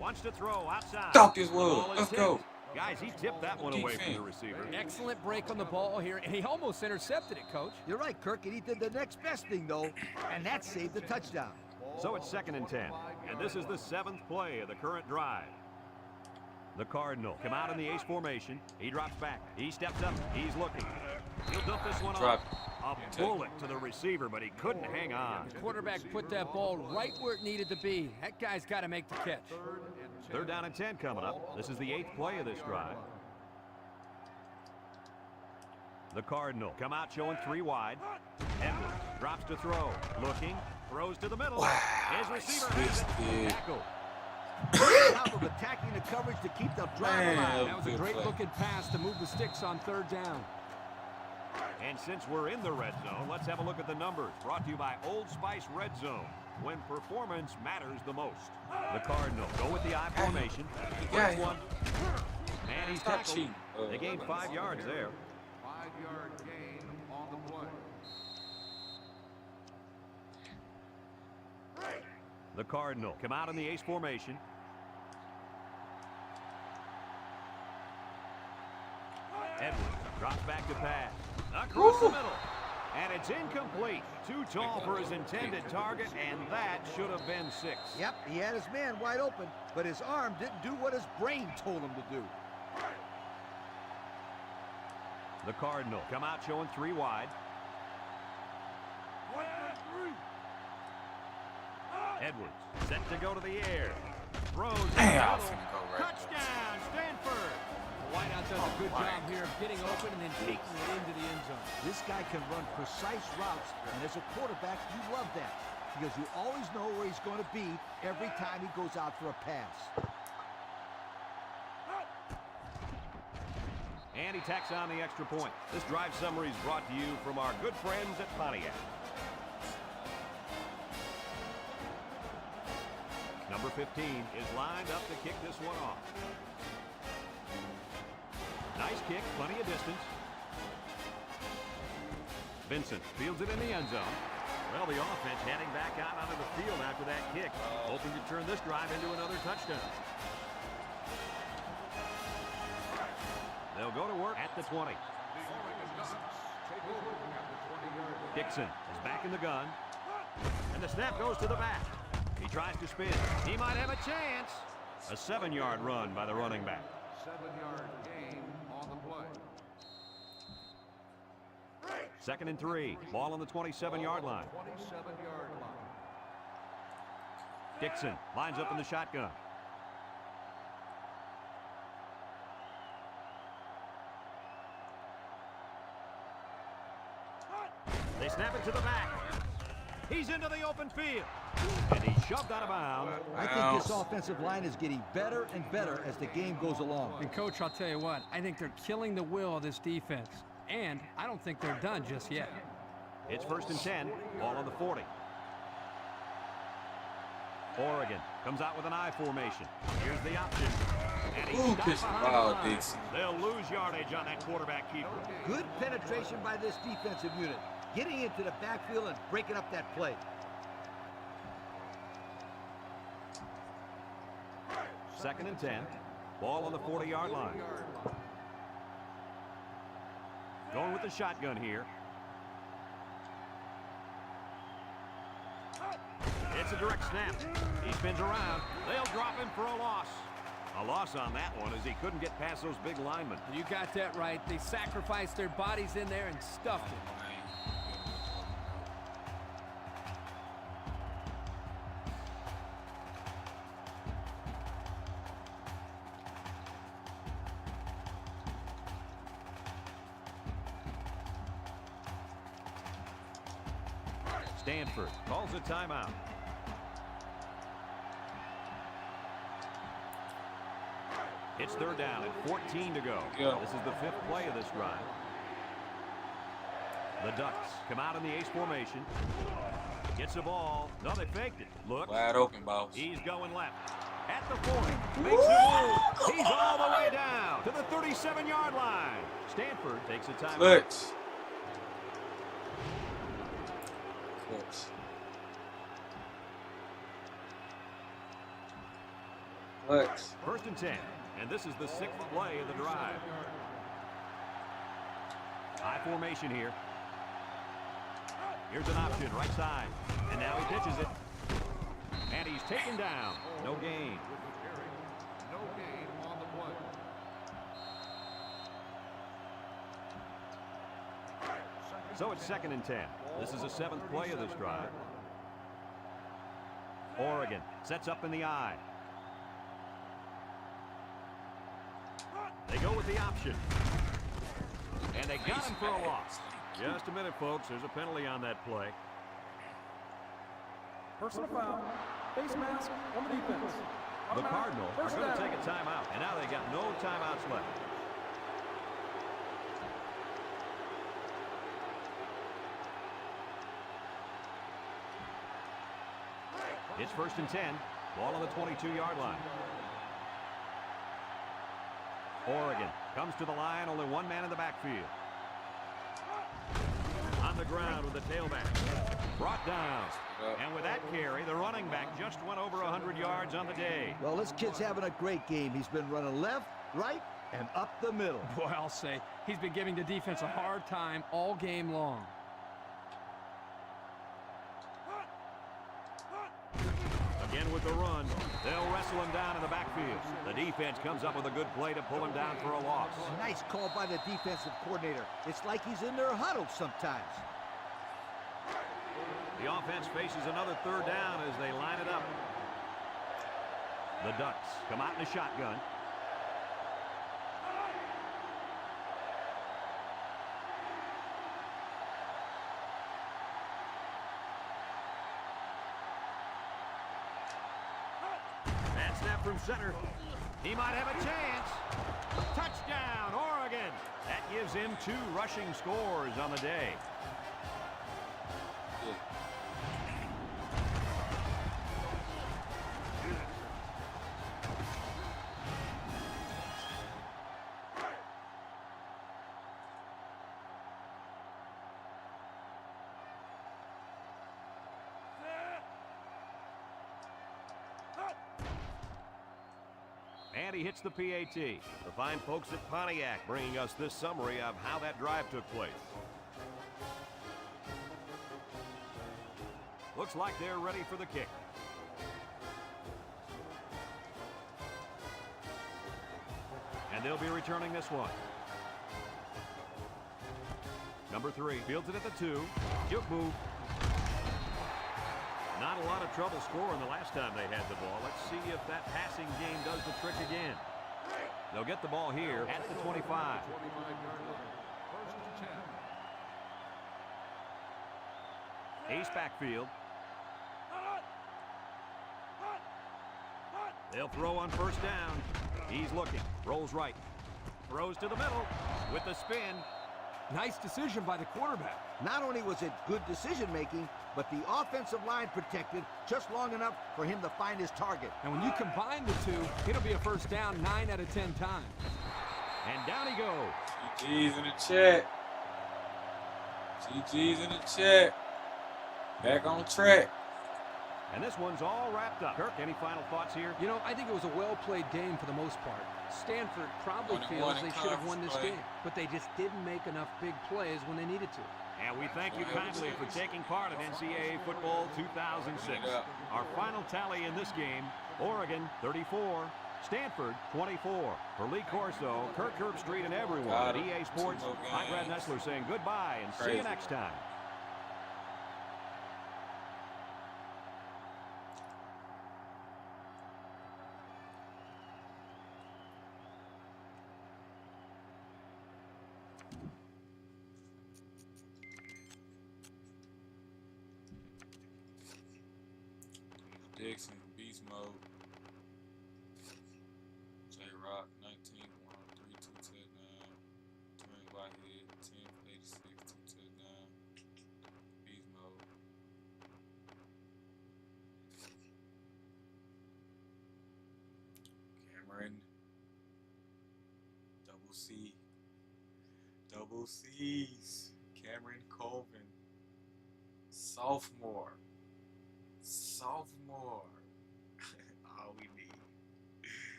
Wants to throw outside. Thought this The ball was. is Let's tipped. go. Guys, he tipped that one away from the receiver. Excellent break on the ball here, and he almost intercepted it, Coach. You're right, Kirk, and he did the next best thing, though, and that saved the touchdown. So it's 2nd and 10, and this is the 7th play of the current drive. The Cardinal come out in the ace formation. He drops back. He steps up. He's looking. He'll dump this one off. A bullet to the receiver, but he couldn't hang on. The quarterback put that ball right where it needed to be. That guy's got to make the catch. 3rd down and 10 coming up. This is the 8th play of this drive. The Cardinal come out showing 3 wide. Edwards drops to throw. Looking. Throws to the middle. Wow, His receiver has it. Tackle. On top of attacking the coverage to keep the drive Man. alive. That was a great looking pass to move the sticks on 3rd down. And since we're in the red zone, let's have a look at the numbers. Brought to you by Old Spice Red Zone, when performance matters the most. The Cardinal go with the I formation. Yeah, First one. And he's Stop tackled. cheating. They gained 5 yards there. 5-yard gain on the play. The Cardinal come out in the ace formation. Edwards drops back to pass. Across the middle. And it's incomplete. Too tall for his intended target, and that should have been 6. Yep, he had his man wide open, but his arm didn't do what his brain told him to do. The Cardinal come out showing 3 wide. 1 and 3. Edwards set to go to the air. Throws in the Damn, I was middle. finna go right there. Touchdown, Stanford. Whiteout does a good job here of getting open and then taking it into the end zone. This guy can run precise routes, and as a quarterback, you love that because you always know where he's going to be every time he goes out for a pass. And he tacks on the extra point. This drive summary is brought to you from our good friends at Pontiac. Number 15 is lined up to kick this one off. Nice kick, plenty of distance. Vincent fields it in the end zone. Well, the offense heading back out onto the field after that kick, hoping to turn this drive into another touchdown. They'll go to work at the 20. Dixon is back in the gun. And the snap goes to the back. He tries to spin. He might have a chance. A 7-yard run by the running back. 7-yard gain on the play. 2nd and 3. Ball on the 27-yard line. 27-yard line. Dixon lines up in the shotgun. They snap it to the back. He's into the open field. And he's shoved out of bounds. I think this offensive line is getting better and better as the game goes along. And, Coach, I'll tell you what, I think they're killing the will of this defense. And I don't think they're done just yet. It's 1st and 10. Ball on the 40. Oregon comes out with an I formation. Here's the option. And he's stopped behind the line. Dixon. They'll lose yardage on that quarterback keeper. Good penetration by this defensive unit, getting into the backfield and breaking up that play. 2nd and 10. Ball on the 40-yard line. Going with the shotgun here. It's a direct snap. He spins around. They'll drop him for a loss. A loss on that one as he couldn't get past those big linemen. You got that right. They sacrificed their bodies in there and stuffed it. Stanford calls a timeout. It's 3rd down and 14 to go. Yeah. This is the 5th play of this drive. The Ducks come out in the ace formation. Gets the ball. No, they faked it. Look. Wide open, boss. He's going left. At the 40. Makes a move. He's all the way down to the 37-yard line. Stanford takes a timeout. Clutch. Clutch. Clutch. First and 10. And this is the 6th play of the drive. High formation here. Here's an option, right side. And now he pitches it. And he's taken down. No gain. No gain on the play. So it's 2nd and 10. This is the 7th play of this drive. Oregon sets up in the I. They go with the option. And they got him for a loss. Just a minute, folks. There's a penalty on that play. Personal foul. Face mask on the defense. The Cardinals are First going to down. take a timeout. And now they got no timeouts left. It's 1st and 10. Ball on the 22-yard line. Oregon comes to the line. Only one man in the backfield. On the ground with the tailback. Brought down. And with that carry, the running back just went over 100 yards on the day. Well, this kid's having a great game. He's been running left, right, and up the middle. Boy, I'll say, he's been giving the defense a hard time all game long. Again with the run. They'll wrestle him down in the backfield. The defense comes up with a good play to pull him down for a loss. Nice call by the defensive coordinator. It's like he's in their huddle sometimes. The offense faces another 3rd down as they line it up. The Ducks come out in a shotgun. And snap from center. He might have a chance. Touchdown, Oregon. That gives him 2 rushing scores on the day. And he hits the PAT. The fine folks at Pontiac bringing us this summary of how that drive took place. Looks like they're ready for the kick. And they'll be returning this one. Number 3 fields it at the 2. Juke move. Not a lot of trouble scoring the last time they had the ball. Let's see if that passing game does the trick again. They'll get the ball here at the 25. 25-yard line. First and 10. Ace backfield. They'll throw on 1st down. He's looking. Rolls right. Throws to the middle with the spin. Nice decision by the quarterback. Not only was it good decision-making, but the offensive line protected just long enough for him to find his target. And when you combine the two, it'll be a 1st down 9 out of 10 times. And down he goes. GG's in the chat. GG's in the chat. Back on track. And this one's all wrapped up. Kirk, any final thoughts here? You know, I think it was a well-played game for the most part. Stanford probably Only feels one in they should have won conference this play. game, but they just didn't make enough big plays when they needed to. And we thank you kindly for taking part in NCAA Football 2006. Our final tally in this game, Oregon 34, Stanford 24. For Lee Corso, Kirk Herbstreit, and everyone at EA Sports, I'm Brad Nessler saying goodbye and see you next time. Dixon, beast mode. J-Rock, 19, 103, 2 touchdown. Twin Whitehead, 10, 86, 2 touchdown. Cameron. Double C. Double C's. Cameron Colvin. Sophomore. Sophomore. All we need.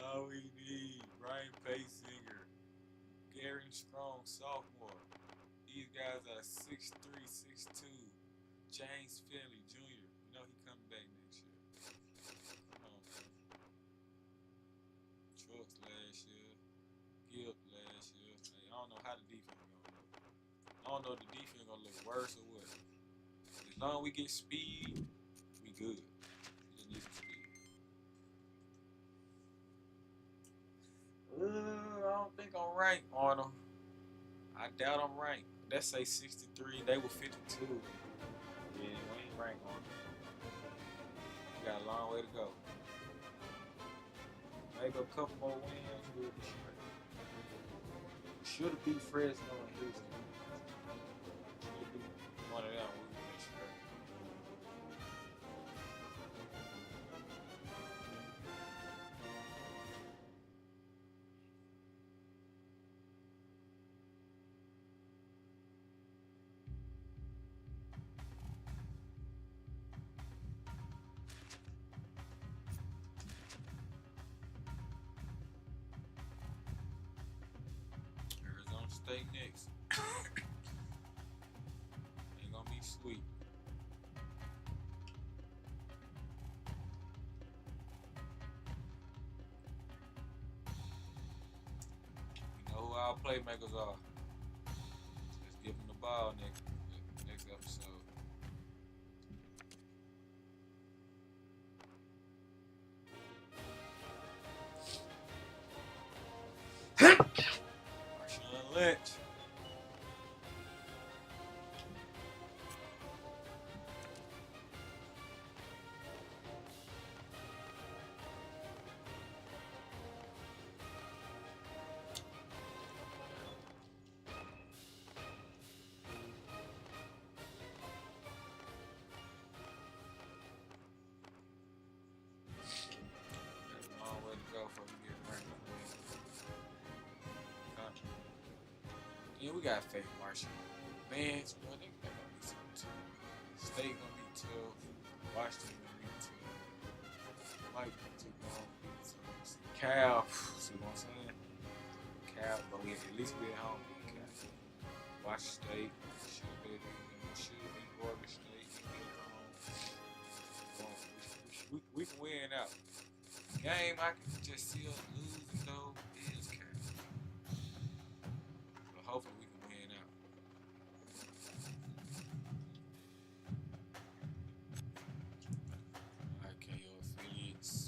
All we need. Ryan Paysinger. Gary Strong, sophomore. These guys are 6'3", 6'2". James Finley Jr. You know he coming back next year. Come on, man. Trucks last year. Gibb last year. Hey, I don't know how the defense gonna look. I don't know if the defense gonna look worse or what. As long as we get speed, we good. We just need some speed. I don't think I'm ranked, Arnold. I doubt I'm ranked. Let's say 63. They were 52. Yeah, we ain't ranked, Arnold. We got a long way to go. Maybe a couple more wins, we'll be straight. Should have beat Fresno and Houston. Should have beat one of them, we'll be straight. Arizona State next. Ain't gonna be sweet. We know who our playmakers are. Let's give them the ball next episode. Marshawn Lynch. There's a long way to go before we get ranked. Yeah, we got faith, Marshall. Vance, bro, they gonna be something tough. State gonna be tough. Washington gonna be tough. Mike too long. Cal, see what I'm saying? Cal, but we at least be at home with Cal. Washington State should be Oregon State. We can win out. Game I can just see us losing.